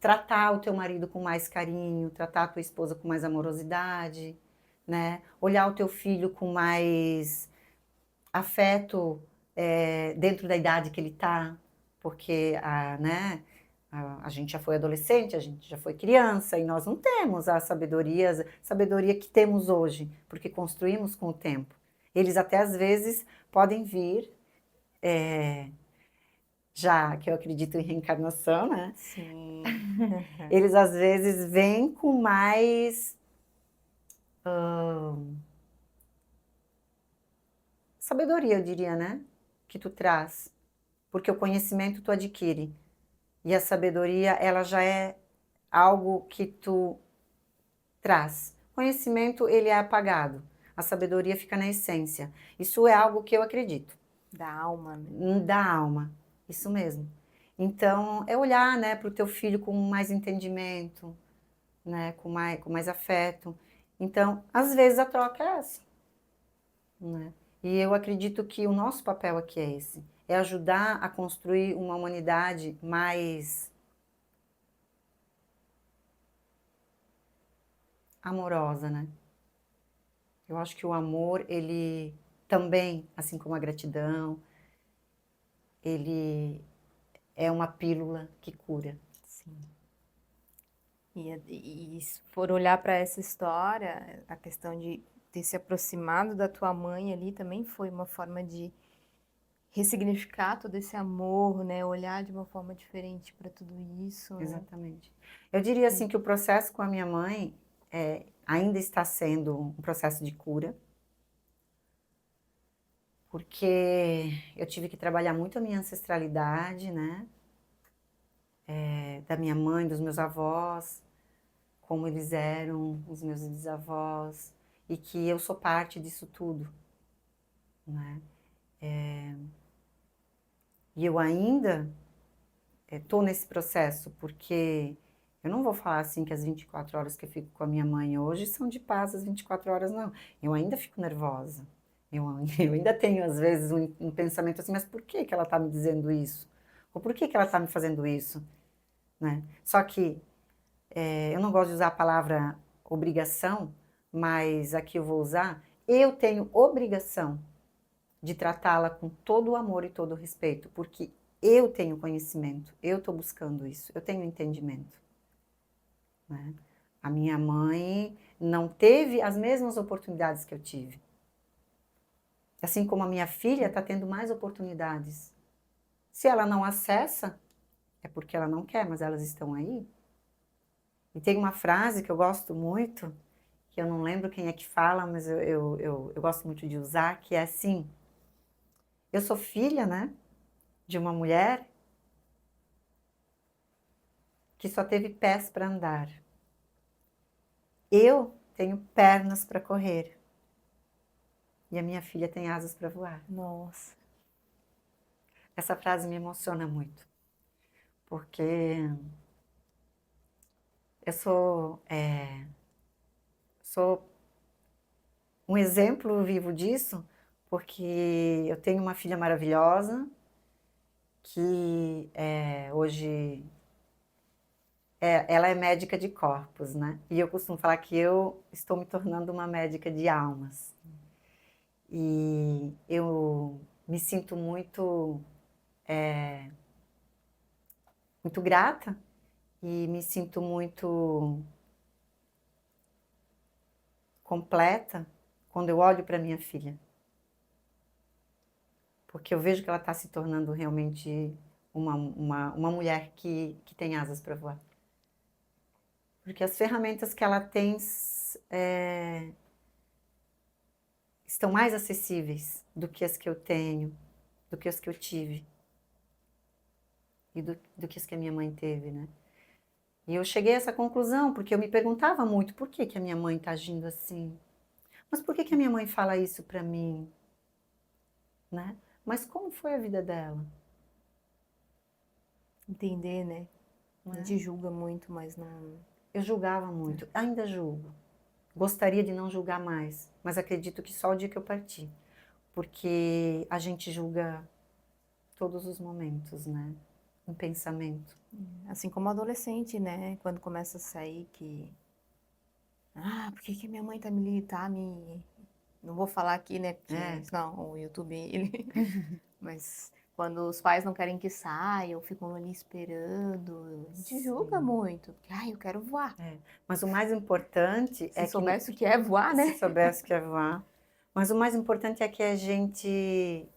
Speaker 2: tratar o teu marido com mais carinho, tratar a tua esposa com mais amorosidade, né? Olhar o teu filho com mais afeto dentro da idade que ele está, porque né, a gente já foi adolescente, a gente já foi criança e nós não temos a sabedoria que temos hoje, porque construímos com o tempo. Eles até às vezes podem vir, já que eu acredito em reencarnação, né?
Speaker 1: Sim.
Speaker 2: Eles às vezes vêm com mais sabedoria, eu diria, né? Que tu traz. Porque o conhecimento tu adquire. E a sabedoria, ela já é algo que tu traz. Conhecimento, ele é apagado. A sabedoria fica na essência. Isso é algo que eu acredito.
Speaker 1: Da alma, né?
Speaker 2: Da alma. Isso mesmo. Então, é olhar, né, para o teu filho com mais entendimento, né, com mais afeto. Então, às vezes a troca é essa, né? E eu acredito que o nosso papel aqui é esse, é ajudar a construir uma humanidade mais amorosa, né? Eu acho que o amor, ele também, assim como a gratidão, ele é uma pílula que cura.
Speaker 1: Sim. E se for olhar para essa história, a questão de ter se aproximado da tua mãe ali também foi uma forma de ressignificar todo esse amor, né? Olhar de uma forma diferente para tudo isso, né?
Speaker 2: Exatamente. Eu diria assim que o processo com a minha mãe ainda está sendo um processo de cura, porque eu tive que trabalhar muito a minha ancestralidade, né? Da minha mãe, dos meus avós, como eles eram, os meus bisavós, e que eu sou parte disso tudo, né? E eu ainda estou nesse processo, porque eu não vou falar assim que as 24 horas que eu fico com a minha mãe hoje são de paz as 24 horas, não. Eu ainda fico nervosa. Eu ainda tenho, às vezes, um pensamento assim, mas por que que ela está me dizendo isso? Ou por que que ela está me fazendo isso? Né? Só que eu não gosto de usar a palavra obrigação, mas aqui eu vou usar, eu tenho obrigação de tratá-la com todo o amor e todo o respeito, porque eu tenho conhecimento, eu estou buscando isso, eu tenho entendimento. Né? A minha mãe não teve as mesmas oportunidades que eu tive. Assim como a minha filha está tendo mais oportunidades. Se ela não acessa, é porque ela não quer, mas elas estão aí. E tem uma frase que eu gosto muito, que eu não lembro quem é que fala, mas eu gosto muito de usar, que é assim: eu sou filha, né, de uma mulher que só teve pés para andar. Eu tenho pernas para correr. E a minha filha tem asas para voar.
Speaker 1: Nossa.
Speaker 2: Essa frase me emociona muito, porque eu sou um exemplo vivo disso, porque eu tenho uma filha maravilhosa, que hoje ela é médica de corpos, né? E eu costumo falar que eu estou me tornando uma médica de almas. E eu me sinto muito grata e me sinto muito completa quando eu olho para minha filha. Porque eu vejo que ela está se tornando realmente uma mulher que tem asas para voar. Porque as ferramentas que ela tem estão mais acessíveis do que as que eu tenho, do que as que eu tive. E do que as que a minha mãe teve, né? E eu cheguei a essa conclusão, porque eu me perguntava muito, por que que a minha mãe está agindo assim? Mas por que que a minha mãe fala isso para mim? Né? Mas como foi a vida dela?
Speaker 1: Entender, né? A
Speaker 2: Né?
Speaker 1: gente julga muito, mas não.
Speaker 2: Eu julgava muito, ainda julgo. Gostaria de não julgar mais, mas acredito que só o dia que eu parti. Porque a gente julga todos os momentos, né? um pensamento.
Speaker 1: Assim como adolescente, né? Quando começa a sair que... Ah, por que que minha mãe tá me... Não vou falar aqui, né? Porque
Speaker 2: É,
Speaker 1: senão o YouTube, ele... Mas quando os pais não querem que saiam, ficam ali esperando, a gente julga
Speaker 2: sim,
Speaker 1: muito. Porque, ai, eu quero voar.
Speaker 2: é. Mas o mais importante
Speaker 1: Se
Speaker 2: é que,
Speaker 1: soubesse o que é voar,
Speaker 2: se
Speaker 1: né?
Speaker 2: soubesse que é voar, mas o mais importante é que a gente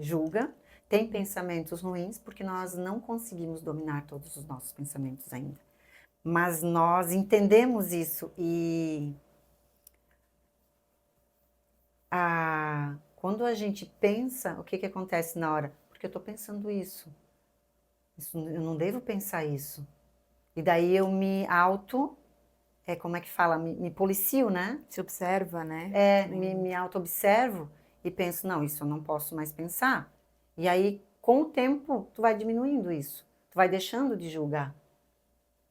Speaker 2: julga, tem pensamentos ruins, porque nós não conseguimos dominar todos os nossos pensamentos ainda. Mas nós entendemos isso e quando a gente pensa, o que que acontece na hora? Porque eu estou pensando isso. Eu não devo pensar isso. E daí eu me como é que fala? Me policio, né?
Speaker 1: Se observa, né?
Speaker 2: Me auto-observo e penso, não, isso eu não posso mais pensar. E aí, com o tempo, tu vai diminuindo isso. Tu vai deixando de julgar,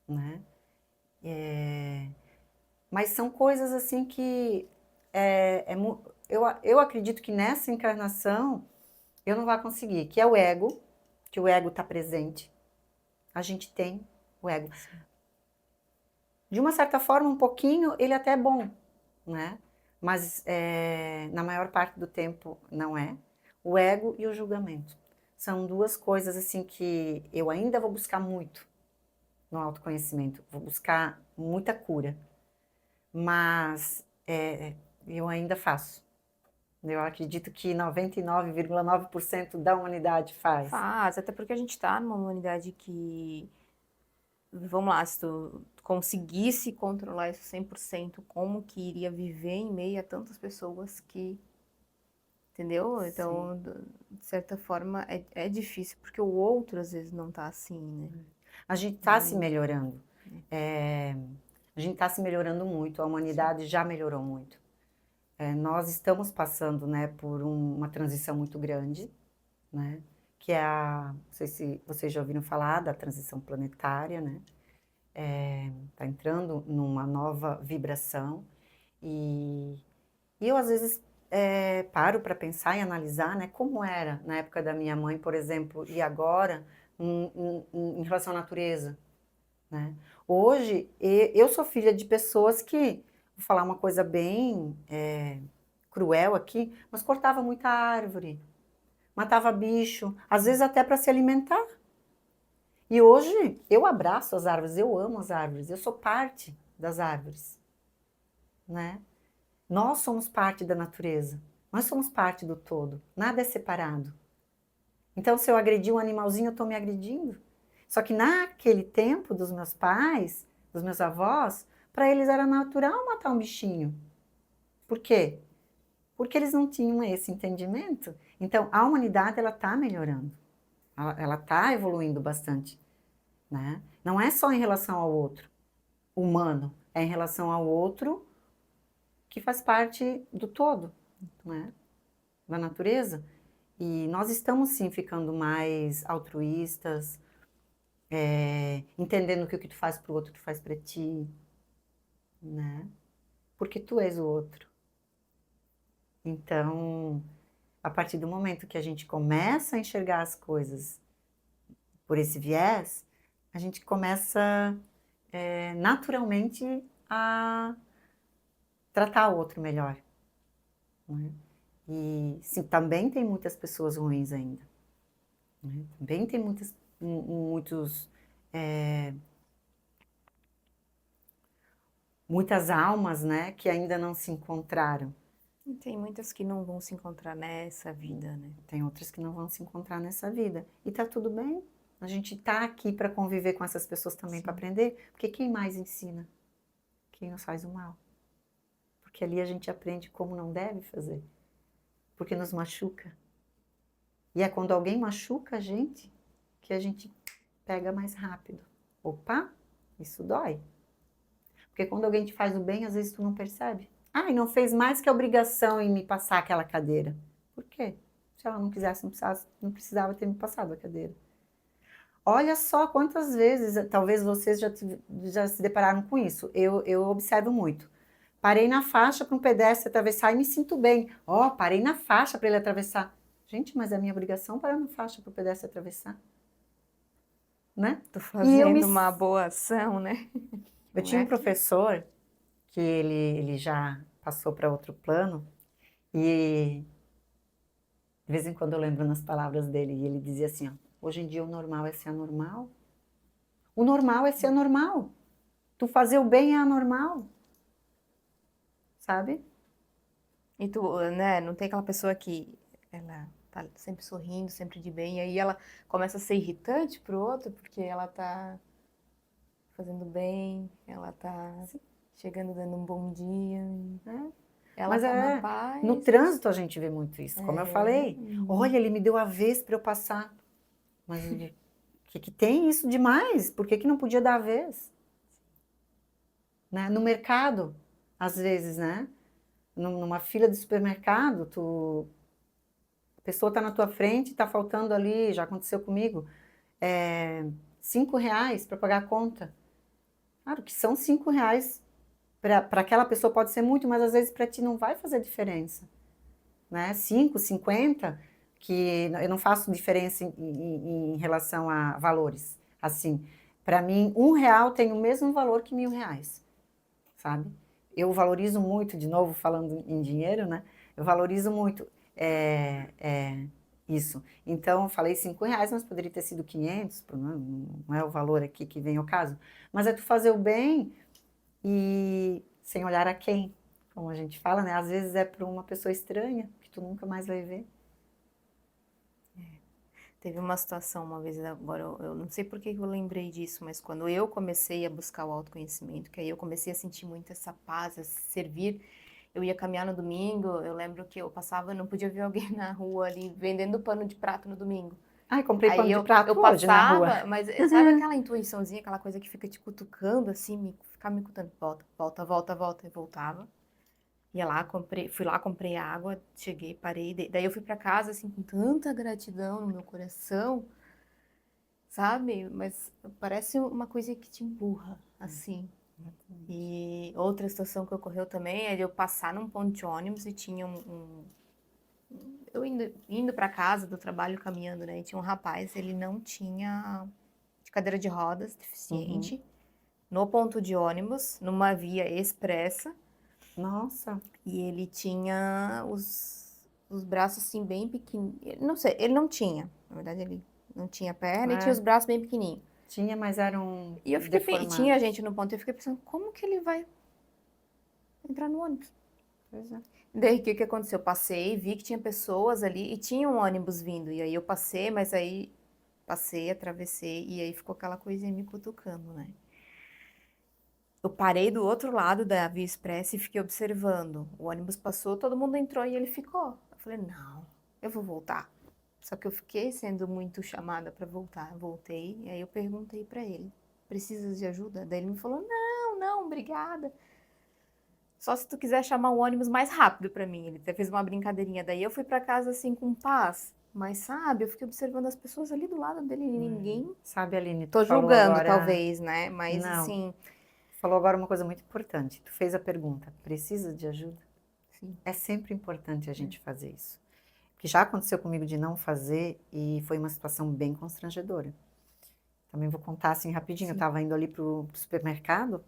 Speaker 2: né? Mas são coisas assim que eu acredito que nessa encarnação eu não vou conseguir, que é o ego, que o ego está presente. A gente tem o ego. De uma certa forma, um pouquinho, ele até é bom, né? Mas na maior parte do tempo não é. O ego e o julgamento. São duas coisas assim que eu ainda vou buscar muito no autoconhecimento. Vou buscar muita cura. Mas eu ainda faço. Eu acredito que 99,9% da humanidade faz.
Speaker 1: Faz, até porque a gente tá numa humanidade que... Vamos lá, se tu conseguisse controlar isso 100%, como que iria viver em meio a tantas pessoas que... Entendeu?
Speaker 2: Sim.
Speaker 1: Então, de certa forma, é difícil, porque o outro às vezes não tá assim, né?
Speaker 2: A gente está se melhorando. É, a gente está se melhorando muito. A humanidade já melhorou muito. Nós estamos passando, né, por uma transição muito grande, né? Que é não sei se vocês já ouviram falar da transição planetária, né? Está entrando numa nova vibração e eu às vezes paro para pensar e analisar, né, como era na época da minha mãe, por exemplo, e agora em relação à natureza, né? Hoje eu sou filha de pessoas que, vou falar uma coisa bem cruel aqui, mas cortava muita árvore, matava bicho, às vezes até para se alimentar. E hoje eu abraço as árvores, eu amo as árvores, eu sou parte das árvores, né? Nós somos parte da natureza, nós somos parte do todo, nada é separado. Então, se eu agredir um animalzinho, eu estou me agredindo. Só que naquele tempo dos meus pais, dos meus avós, para eles era natural matar um bichinho. Por quê? Porque eles não tinham esse entendimento. Então, a humanidade ela está melhorando, ela está evoluindo bastante, né? Não é só em relação ao outro humano, é em relação ao outro que faz parte do todo, né? Da natureza. E nós estamos sim ficando mais altruístas, entendendo que o que tu faz pro outro, tu faz para ti, né? Porque tu és o outro. Então, a partir do momento que a gente começa a enxergar as coisas por esse viés, a gente começa naturalmente a tratar o outro melhor, né? E sim, também tem muitas pessoas ruins ainda, né? Também tem muitos, muitas almas, né, que ainda não se encontraram.
Speaker 1: E tem muitas que não vão se encontrar nessa vida, né?
Speaker 2: Tem outras que não vão se encontrar nessa vida. E tá tudo bem. A gente tá aqui para conviver com essas pessoas também, para aprender, porque quem mais ensina? Quem nos faz o mal. Porque ali a gente aprende como não deve fazer. Porque nos machuca. E é quando alguém machuca a gente que a gente pega mais rápido. Opa, isso dói. Porque quando alguém te faz o bem, às vezes tu não percebe. Ah, e não fez mais que a obrigação em me passar aquela cadeira. Por quê? Se ela não quisesse, não precisava ter me passado a cadeira. Olha só quantas vezes, talvez vocês já se depararam com isso. Eu observo muito. Parei na faixa para um pedestre atravessar e me sinto bem. Ó, parei na faixa para ele atravessar. Gente, mas é minha obrigação parar na faixa para o pedestre atravessar. né?
Speaker 1: Tô
Speaker 2: E eu
Speaker 1: fazendo uma boa ação, né?
Speaker 2: Eu
Speaker 1: Não
Speaker 2: tinha
Speaker 1: é
Speaker 2: um
Speaker 1: que...
Speaker 2: professor que ele já passou para outro plano e de vez em quando eu lembro nas palavras dele e ele dizia assim, ó, hoje em dia o normal é ser anormal. O normal é ser anormal. Tu fazer o bem é anormal, sabe?
Speaker 1: E tu, né, não tem aquela pessoa que ela tá sempre sorrindo, sempre de bem, e aí ela começa a ser irritante pro outro porque ela tá fazendo bem, ela tá
Speaker 2: Sim,
Speaker 1: chegando dando um bom dia, e
Speaker 2: é.
Speaker 1: ela
Speaker 2: Mas
Speaker 1: tá na
Speaker 2: no
Speaker 1: paz.
Speaker 2: trânsito a gente vê muito isso, como eu falei.
Speaker 1: Uhum.
Speaker 2: Olha, ele me deu a vez para eu passar. Mas o que tem isso demais? Por que não podia dar a vez? Né? No mercado, às vezes, né? Numa fila de supermercado, a pessoa está na tua frente, está faltando ali, já aconteceu comigo, é, R$ 5 para pagar a conta. Claro que são R$ 5. Para aquela pessoa pode ser muito, mas às vezes para ti não vai fazer diferença. Né? 5, 50, que eu não faço diferença em relação a valores. Assim, para mim, R$ 1 tem o mesmo valor que R$ 1.000, sabe? Eu valorizo muito, de novo falando em dinheiro, né? Eu valorizo muito isso. Então, eu falei R$ 5, mas poderia ter sido 500, não é o valor aqui que vem ao caso. Mas é tu fazer o bem e sem olhar a quem, como a gente fala, né? Às vezes é para uma pessoa estranha, que tu nunca mais vai ver.
Speaker 1: Teve uma situação uma vez, agora eu não sei por que eu lembrei disso, mas quando eu comecei a buscar o autoconhecimento, que aí eu comecei a sentir muito essa paz, a servir, eu ia caminhar no domingo, eu lembro que eu passava, não podia ver alguém na rua ali vendendo pano de prato no domingo.
Speaker 2: Ai, comprei
Speaker 1: Aí
Speaker 2: pano de
Speaker 1: eu
Speaker 2: prato hoje na rua.
Speaker 1: passava, mas sabe aquela intuiçãozinha, aquela coisa que fica te cutucando assim, ficar me cutucando, volta, volta, volta, volta, e voltava. Ia lá, comprei, fui lá, comprei água, cheguei, parei, daí eu fui pra casa assim com tanta gratidão no meu coração, sabe? Mas parece uma coisa que te empurra, assim. E outra situação que ocorreu também é de eu passar num ponto de ônibus e tinha eu indo para casa do trabalho caminhando, né? E tinha um rapaz, ele não tinha de cadeira de rodas,
Speaker 2: Uhum.
Speaker 1: deficiente, no ponto de ônibus, numa via expressa,
Speaker 2: Nossa,
Speaker 1: e ele tinha os braços assim bem pequenininhos. Não sei, ele não tinha, na verdade ele não tinha perna e tinha os
Speaker 2: é,
Speaker 1: braços bem pequenininhos.
Speaker 2: tinha, mas eram
Speaker 1: E eu fiquei, e tinha
Speaker 2: deformados.
Speaker 1: gente no ponto, e eu fiquei pensando, como que ele vai entrar no ônibus?
Speaker 2: Pois é.
Speaker 1: Daí o que que aconteceu? Eu passei, vi que tinha pessoas ali e tinha um ônibus vindo. E aí eu passei, mas aí passei, atravessei e aí ficou aquela coisinha me cutucando, né? Eu parei do outro lado da Via Expressa e fiquei observando. O ônibus passou, todo mundo entrou e ele ficou. Eu falei, não, eu vou voltar. Só que eu fiquei sendo muito chamada para voltar. Eu voltei e aí eu perguntei para ele, precisa de ajuda? Daí ele me falou, não, não, obrigada. Só se tu quiser chamar o ônibus mais rápido para mim. Ele até fez uma brincadeirinha. Daí eu fui para casa assim com paz. Mas sabe, eu fiquei observando as pessoas ali do lado dele e ninguém.
Speaker 2: Sabe, Aline, tu
Speaker 1: Tô
Speaker 2: falou
Speaker 1: julgando,
Speaker 2: agora.
Speaker 1: talvez, né? Mas
Speaker 2: Não,
Speaker 1: assim,
Speaker 2: tu falou agora uma coisa muito importante. Tu fez a pergunta: precisa de ajuda?
Speaker 1: sim.
Speaker 2: É sempre importante a
Speaker 1: É.
Speaker 2: gente fazer isso. Porque já aconteceu comigo de não fazer e foi uma situação bem constrangedora. Também vou contar assim rapidinho. Eu
Speaker 1: Sim.
Speaker 2: estava indo ali pro supermercado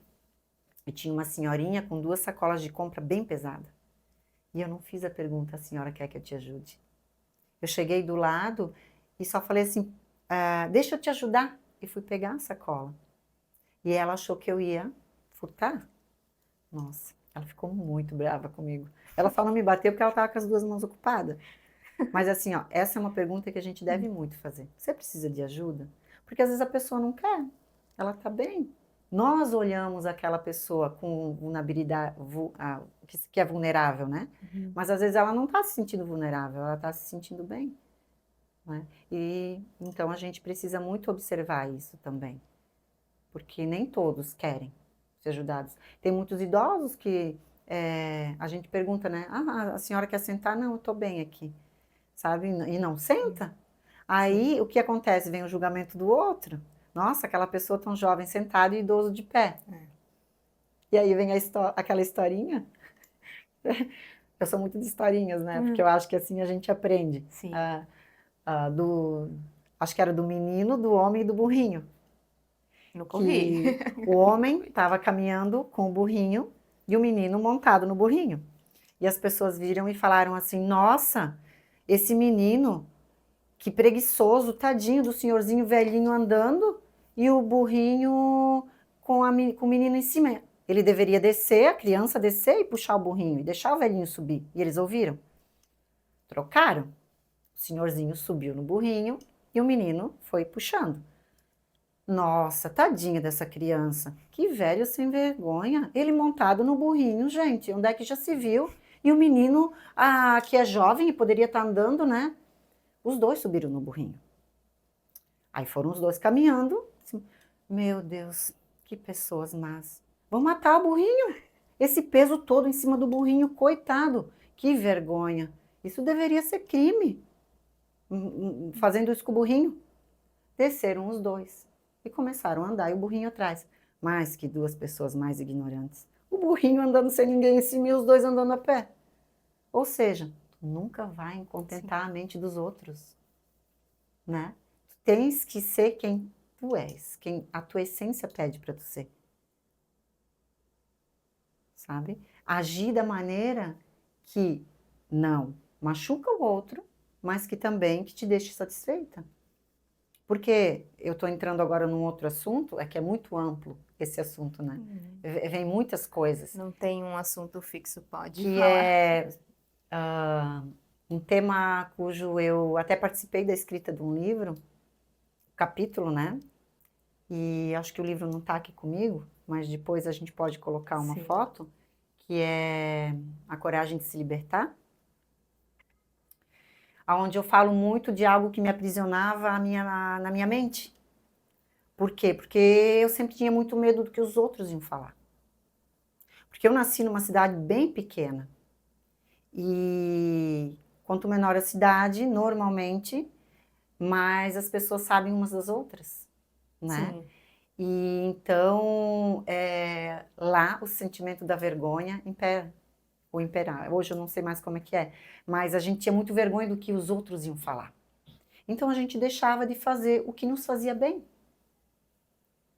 Speaker 2: e tinha uma senhorinha com 2 sacolas de compra bem pesada. E eu não fiz a pergunta: a senhora quer que eu te ajude? Eu cheguei do lado e só falei assim: deixa eu te ajudar. E fui pegar a sacola. E ela achou que eu ia furtar. Nossa, ela ficou muito brava comigo. Ela só não me bateu porque ela estava com as 2 mãos ocupadas. Mas assim, ó, essa é uma pergunta que a gente deve muito fazer. Você precisa de ajuda? Porque às vezes a pessoa não quer, ela está bem. Nós olhamos aquela pessoa com vulnerabilidade, que é vulnerável, né?
Speaker 1: Uhum.
Speaker 2: Mas às vezes ela não está se sentindo vulnerável, ela está se sentindo bem, né? E então a gente precisa muito observar isso também, porque nem todos querem ser ajudados. Tem muitos idosos que a gente pergunta, né? Ah, a senhora quer sentar? Não, eu estou bem aqui, sabe? E não senta.
Speaker 1: Sim.
Speaker 2: Aí o que acontece? Vem o julgamento do outro. Nossa, aquela pessoa tão jovem sentada e idoso de pé.
Speaker 1: É.
Speaker 2: E aí vem aquela historinha. Eu sou muito de historinhas, né? Porque eu acho que assim a gente aprende.
Speaker 1: Sim.
Speaker 2: Ah, acho que era do menino, do homem e do burrinho.
Speaker 1: Nunca ouvi.
Speaker 2: Que o homem estava caminhando com o burrinho e o menino montado no burrinho. E as pessoas viram e falaram assim: nossa, esse menino, que preguiçoso, tadinho do senhorzinho velhinho andando e o burrinho com o menino em cima. Ele deveria descer, a criança descer e puxar o burrinho e deixar o velhinho subir. E eles ouviram. Trocaram. O senhorzinho subiu no burrinho e o menino foi puxando. Nossa, tadinha dessa criança. Que velho sem vergonha. Ele montado no burrinho, gente. Onde é que já se viu? E o menino, que é jovem e poderia estar andando, né? Os dois subiram no burrinho. Aí foram os dois caminhando. Assim, meu Deus, que pessoas más. Vão matar o burrinho. Esse peso todo em cima do burrinho, coitado. Que vergonha. Isso deveria ser crime. Fazendo isso com o burrinho. Desceram os dois e começaram a andar e o burrinho atrás. Mas que duas pessoas mais ignorantes. O burrinho andando sem ninguém em cima e os dois andando a pé. Ou seja, tu nunca vai contentar a mente dos outros, né? Tu tens que ser quem tu és, quem a tua essência pede para tu ser. Sabe? Agir da maneira que não machuca o outro, mas que também que te deixe satisfeita. Porque eu estou entrando agora num outro assunto, é que é muito amplo esse assunto, né? Vem muitas coisas.
Speaker 1: Não tem um assunto fixo, pode
Speaker 2: que
Speaker 1: falar.
Speaker 2: é um tema cujo eu até participei da escrita de um livro, capítulo, né? E acho que o livro não está aqui comigo, mas depois a gente pode colocar uma foto, que é A Coragem de se Libertar, onde eu falo muito de algo que me aprisionava na minha mente. Por quê? Porque eu sempre tinha muito medo do que os outros iam falar. Porque eu nasci numa cidade bem pequena. E quanto menor a cidade, normalmente, mais as pessoas sabem umas das outras, né?
Speaker 1: Sim.
Speaker 2: E então, lá o sentimento da vergonha impera, ou imperar. Hoje eu não sei mais como é que é, mas a gente tinha muito vergonha do que os outros iam falar. Então a gente deixava de fazer o que nos fazia bem,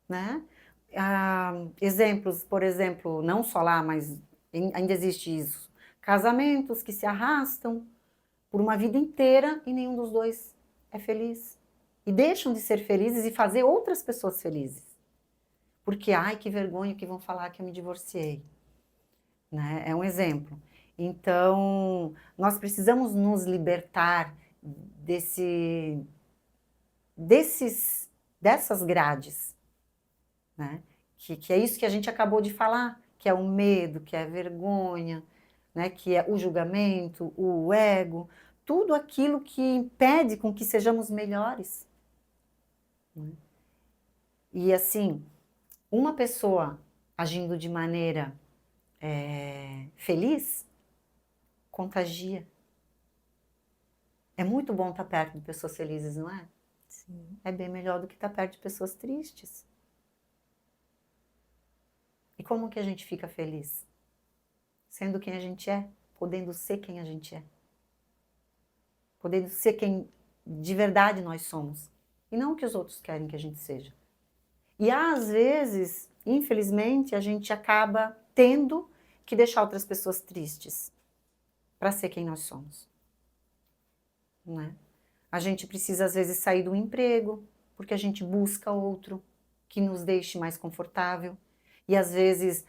Speaker 2: né? Exemplos, por exemplo, não só lá, mas ainda existe isso. Casamentos que se arrastam por uma vida inteira e nenhum dos dois é feliz. E deixam de ser felizes e fazer outras pessoas felizes. Porque, ai, que vergonha que vão falar que eu me divorciei. Né? É um exemplo. Então, nós precisamos nos libertar dessas grades, né? Que é isso que a gente acabou de falar, que é o medo, que é a vergonha, né? Que é o julgamento, o ego, tudo aquilo que impede com que sejamos melhores. Né? E assim, uma pessoa agindo de maneira feliz, contagia. É muito bom estar perto de pessoas felizes, não é?
Speaker 1: Sim.
Speaker 2: É bem melhor do que estar perto de pessoas tristes. E como que a gente fica feliz? Sendo quem a gente é, podendo ser quem a gente é. Podendo ser quem de verdade nós somos. E não o que os outros querem que a gente seja. E às vezes, infelizmente, a gente acaba tendo que deixar outras pessoas tristes para ser quem nós somos. Né? A gente precisa, às vezes, sair do emprego, porque a gente busca outro que nos deixe mais confortável. E, às vezes,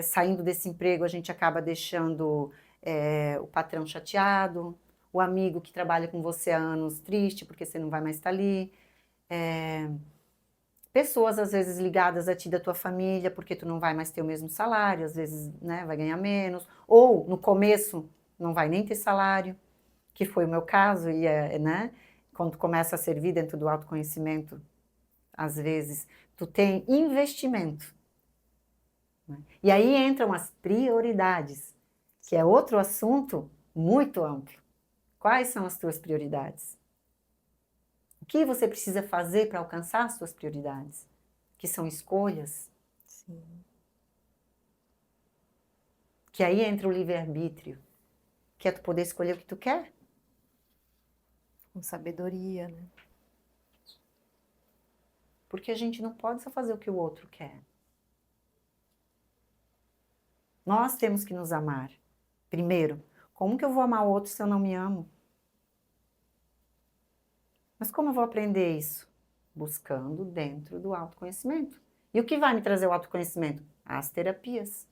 Speaker 2: saindo desse emprego, a gente acaba deixando o patrão chateado, o amigo que trabalha com você há anos triste, porque você não vai mais estar ali. Pessoas, às vezes, ligadas a ti da tua família, porque tu não vai mais ter o mesmo salário, às vezes, né, vai ganhar menos. Ou, no começo, não vai nem ter salário, que foi o meu caso, e né, quando tu começa a servir dentro do autoconhecimento, às vezes, tu tem investimento. Né? E aí entram as prioridades, que é outro assunto muito amplo. Quais são as tuas prioridades? O que você precisa fazer para alcançar as suas prioridades? Que são escolhas.
Speaker 1: Sim.
Speaker 2: Que aí entra o livre-arbítrio, que é tu poder escolher o que tu quer.
Speaker 1: Com sabedoria, né?
Speaker 2: Porque a gente não pode só fazer o que o outro quer. Nós temos que nos amar. Primeiro, como que eu vou amar o outro se eu não me amo? Mas como eu vou aprender isso? Buscando dentro do autoconhecimento. E o que vai me trazer o autoconhecimento? As terapias,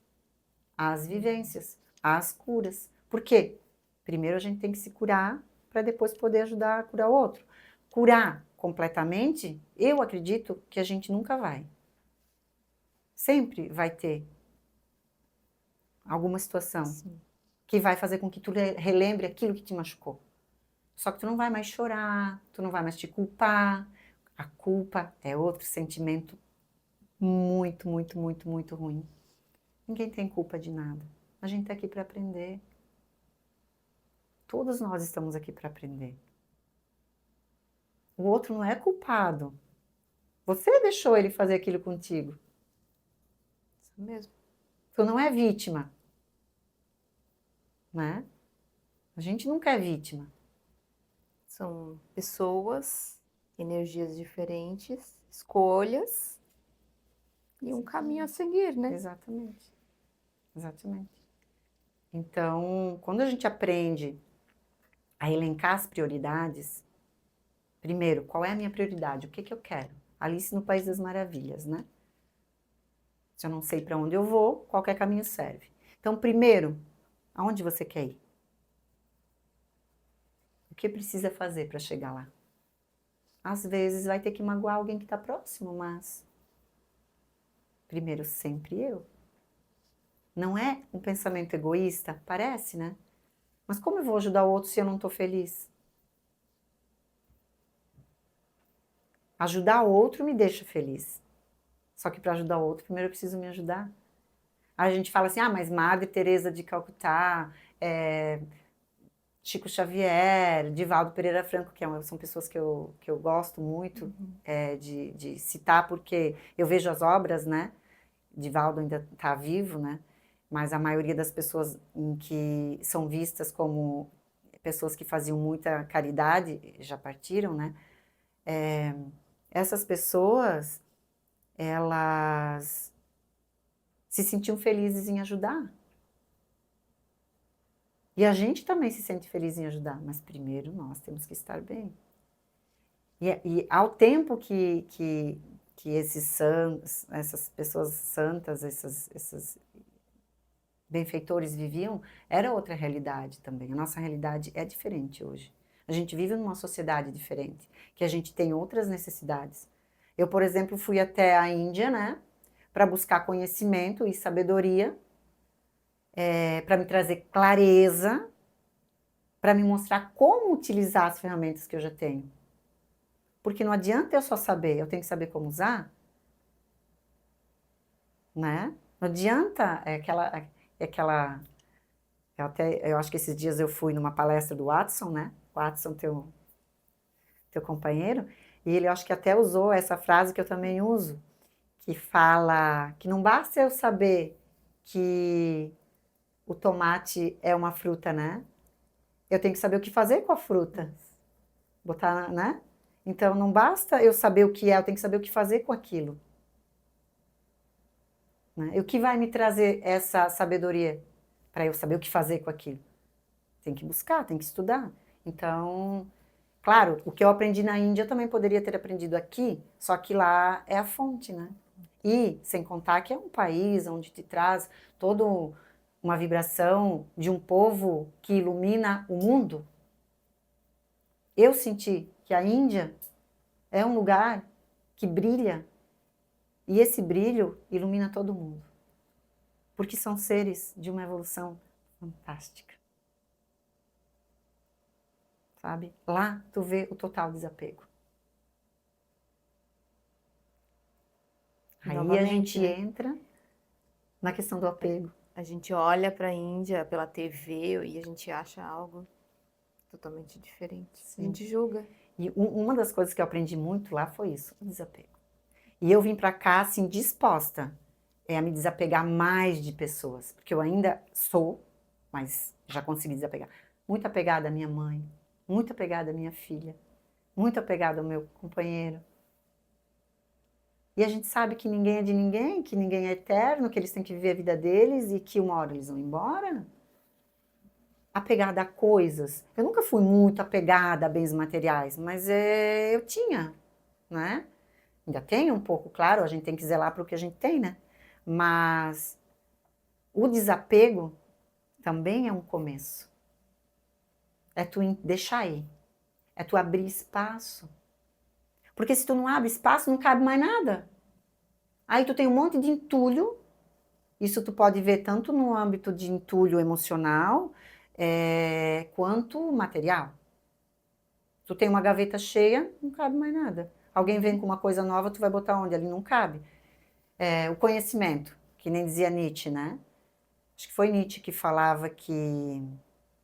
Speaker 2: as vivências, as curas. Por quê? Primeiro a gente tem que se curar para depois poder ajudar a curar o outro. Curar completamente, eu acredito que a gente nunca vai. Sempre vai ter alguma situação
Speaker 1: Sim.
Speaker 2: que vai fazer com que tu relembre aquilo que te machucou. Só que tu não vai mais chorar, tu não vai mais te culpar. A culpa é outro sentimento muito, muito, muito, muito ruim. Ninguém tem culpa de nada. A gente está aqui para aprender. Todos nós estamos aqui para aprender. O outro não é culpado. Você deixou ele fazer aquilo contigo.
Speaker 1: Isso mesmo.
Speaker 2: Tu não é vítima. Né? A gente nunca é vítima.
Speaker 1: São pessoas, energias diferentes, escolhas e um caminho a seguir, né?
Speaker 2: Exatamente. Exatamente. Então, quando a gente aprende a elencar as prioridades, primeiro, qual é a minha prioridade? O que que eu quero? Alice no País das Maravilhas, né? Se eu não sei para onde eu vou, qualquer caminho serve. Então, primeiro, aonde você quer ir? O que precisa fazer para chegar lá? Às vezes vai ter que magoar alguém que está próximo, mas primeiro sempre eu. Não é um pensamento egoísta? Parece, né? Mas como eu vou ajudar o outro se eu não estou feliz? Ajudar o outro me deixa feliz. Só que para ajudar o outro, primeiro eu preciso me ajudar. Aí a gente fala assim, mas Madre Teresa de Calcutá, Chico Xavier, Divaldo Pereira Franco, são pessoas que eu gosto muito de citar, porque eu vejo as obras, né? Divaldo ainda está vivo, né? Mas a maioria das pessoas que são vistas como pessoas que faziam muita caridade já partiram, né? Essas pessoas, elas se sentiam felizes em ajudar. E a gente também se sente feliz em ajudar, mas primeiro nós temos que estar bem. E ao tempo que esses santos, essas pessoas santas, esses benfeitores viviam, era outra realidade também. A nossa realidade é diferente hoje. A gente vive numa sociedade diferente, que a gente tem outras necessidades. Eu, por exemplo, fui até a Índia, né, para buscar conhecimento e sabedoria, para me trazer clareza, para me mostrar como utilizar as ferramentas que eu já tenho. Porque não adianta eu só saber, eu tenho que saber como usar, né? Não adianta eu acho que esses dias eu fui numa palestra do Watson, né? O Watson, teu companheiro, e ele, eu acho que até usou essa frase que eu também uso, que fala que não basta eu saber que o tomate é uma fruta, né? Eu tenho que saber o que fazer com a fruta. Botar, né? Então, não basta eu saber o que é, eu tenho que saber o que fazer com aquilo. Né? E o que vai me trazer essa sabedoria para eu saber o que fazer com aquilo? Tem que buscar, tem que estudar. Então, claro, o que eu aprendi na Índia eu também poderia ter aprendido aqui, só que lá é a fonte, né? E, sem contar que é um país onde te traz toda uma vibração de um povo que ilumina o mundo. Eu senti que a Índia é um lugar que brilha, e esse brilho ilumina todo mundo. Porque são seres de uma evolução fantástica. Sabe? Lá tu vê o total desapego. Aí a gente
Speaker 1: Novamente, né?
Speaker 2: entra na questão do apego.
Speaker 1: A gente olha para a Índia pela TV e a gente acha algo totalmente diferente. A
Speaker 2: Sim.
Speaker 1: gente julga.
Speaker 2: E uma das coisas que eu aprendi muito lá foi isso, o desapego. E eu vim para cá assim disposta a me desapegar mais de pessoas, porque eu ainda sou, mas já consegui desapegar. Muito apegada à minha mãe, muito apegada à minha filha, muito apegada ao meu companheiro. E a gente sabe que ninguém é de ninguém, que ninguém é eterno, que eles têm que viver a vida deles e que uma hora eles vão embora. Apegada a coisas. Eu nunca fui muito apegada a bens materiais, mas eu tinha, né? Ainda tenho um pouco, claro, a gente tem que zelar para o que a gente tem, né? Mas o desapego também é um começo. É tu deixar ir. É tu abrir espaço. Porque se tu não abre espaço, não cabe mais nada. Aí tu tem um monte de entulho. Isso tu pode ver tanto no âmbito de entulho emocional, quanto material. Tu tem uma gaveta cheia, não cabe mais nada. Alguém vem com uma coisa nova, tu vai botar onde? Ali não cabe. O conhecimento, que nem dizia Nietzsche, né? Acho que foi Nietzsche que falava que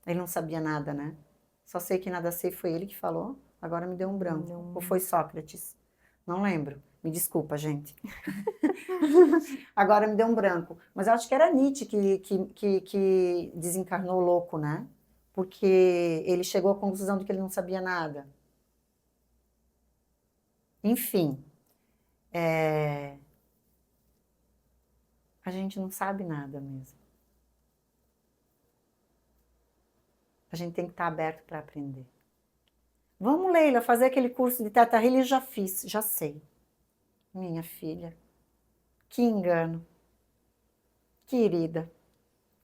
Speaker 2: ele não sabia nada, né? Só sei que nada sei, foi ele que falou. Agora me deu um branco.
Speaker 1: Não.
Speaker 2: Ou foi Sócrates? Não lembro. Me desculpa, gente. Agora me deu um branco. Mas eu acho que era Nietzsche que desencarnou louco, né? Porque ele chegou à conclusão de que ele não sabia nada. Enfim, a gente não sabe nada mesmo. A gente tem que estar aberto para aprender. Vamos, Leila, fazer aquele curso de Teta Healing, já fiz, já sei. Minha filha, que engano. Querida,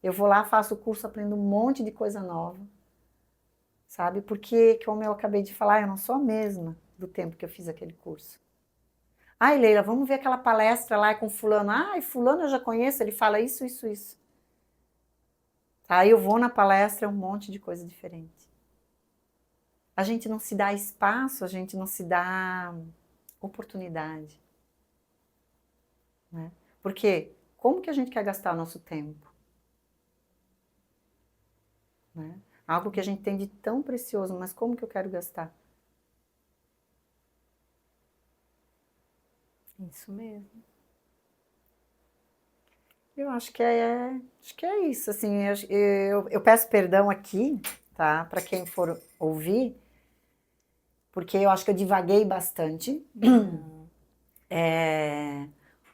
Speaker 2: eu vou lá, faço o curso, aprendo um monte de coisa nova. Sabe? Porque, como eu acabei de falar, eu não sou a mesma do tempo que eu fiz aquele curso. Ai, Leila, vamos ver aquela palestra lá com fulano. Ai, fulano eu já conheço, ele fala isso, isso, isso. Aí eu vou na palestra, é um monte de coisa diferente. A gente não se dá espaço, a gente não se dá oportunidade. Né? Porque como que a gente quer gastar o nosso tempo? Né? Algo que a gente tem de tão precioso, mas como que eu quero gastar?
Speaker 1: Isso mesmo.
Speaker 2: Eu acho que é isso, assim, eu peço perdão aqui, tá, para quem for ouvir, porque eu acho que eu divaguei bastante.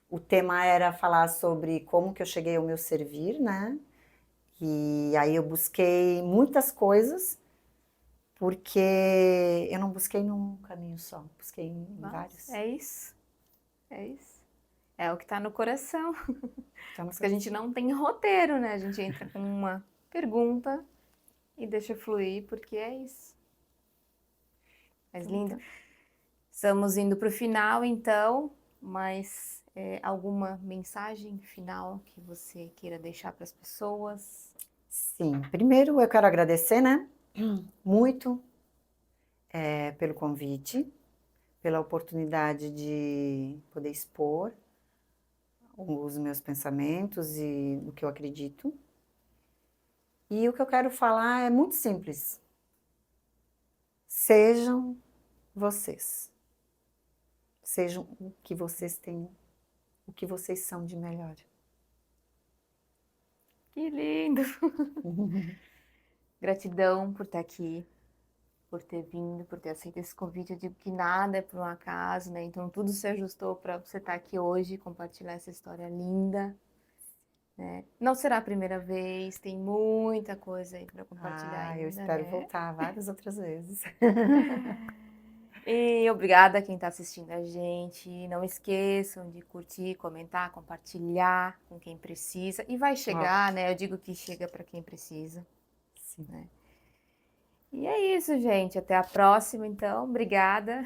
Speaker 2: O tema era falar sobre como que eu cheguei ao meu servir, né, e aí eu busquei muitas coisas, porque eu não busquei num caminho só, busquei em vários.
Speaker 1: É isso. É isso. É o que tá no coração.
Speaker 2: Então,
Speaker 1: Porque a gente não tem roteiro, né? A gente entra com uma pergunta e deixa fluir, porque é isso. Mas lindo. Estamos indo para o final, então, mas alguma mensagem final que você queira deixar para as pessoas?
Speaker 2: Sim, primeiro eu quero agradecer, né, muito pelo convite, pela oportunidade de poder expor os meus pensamentos e o que eu acredito. E o que eu quero falar é muito simples. Sejam vocês. Sejam o que vocês têm, o que vocês são de melhor.
Speaker 1: Que lindo! Gratidão por estar aqui, por ter vindo, por ter aceito esse convite. Eu digo que nada é por um acaso, né? Então tudo se ajustou para você estar aqui hoje e compartilhar essa história linda. Né? Não será a primeira vez, tem muita coisa aí para compartilhar ainda,
Speaker 2: Eu espero
Speaker 1: né?
Speaker 2: voltar várias outras vezes.
Speaker 1: E obrigada a quem está assistindo a gente. Não esqueçam de curtir, comentar, compartilhar com quem precisa. E vai chegar, né? Eu digo que chega para quem precisa.
Speaker 2: Sim.
Speaker 1: Né? E é isso, gente. Até a próxima, então. Obrigada.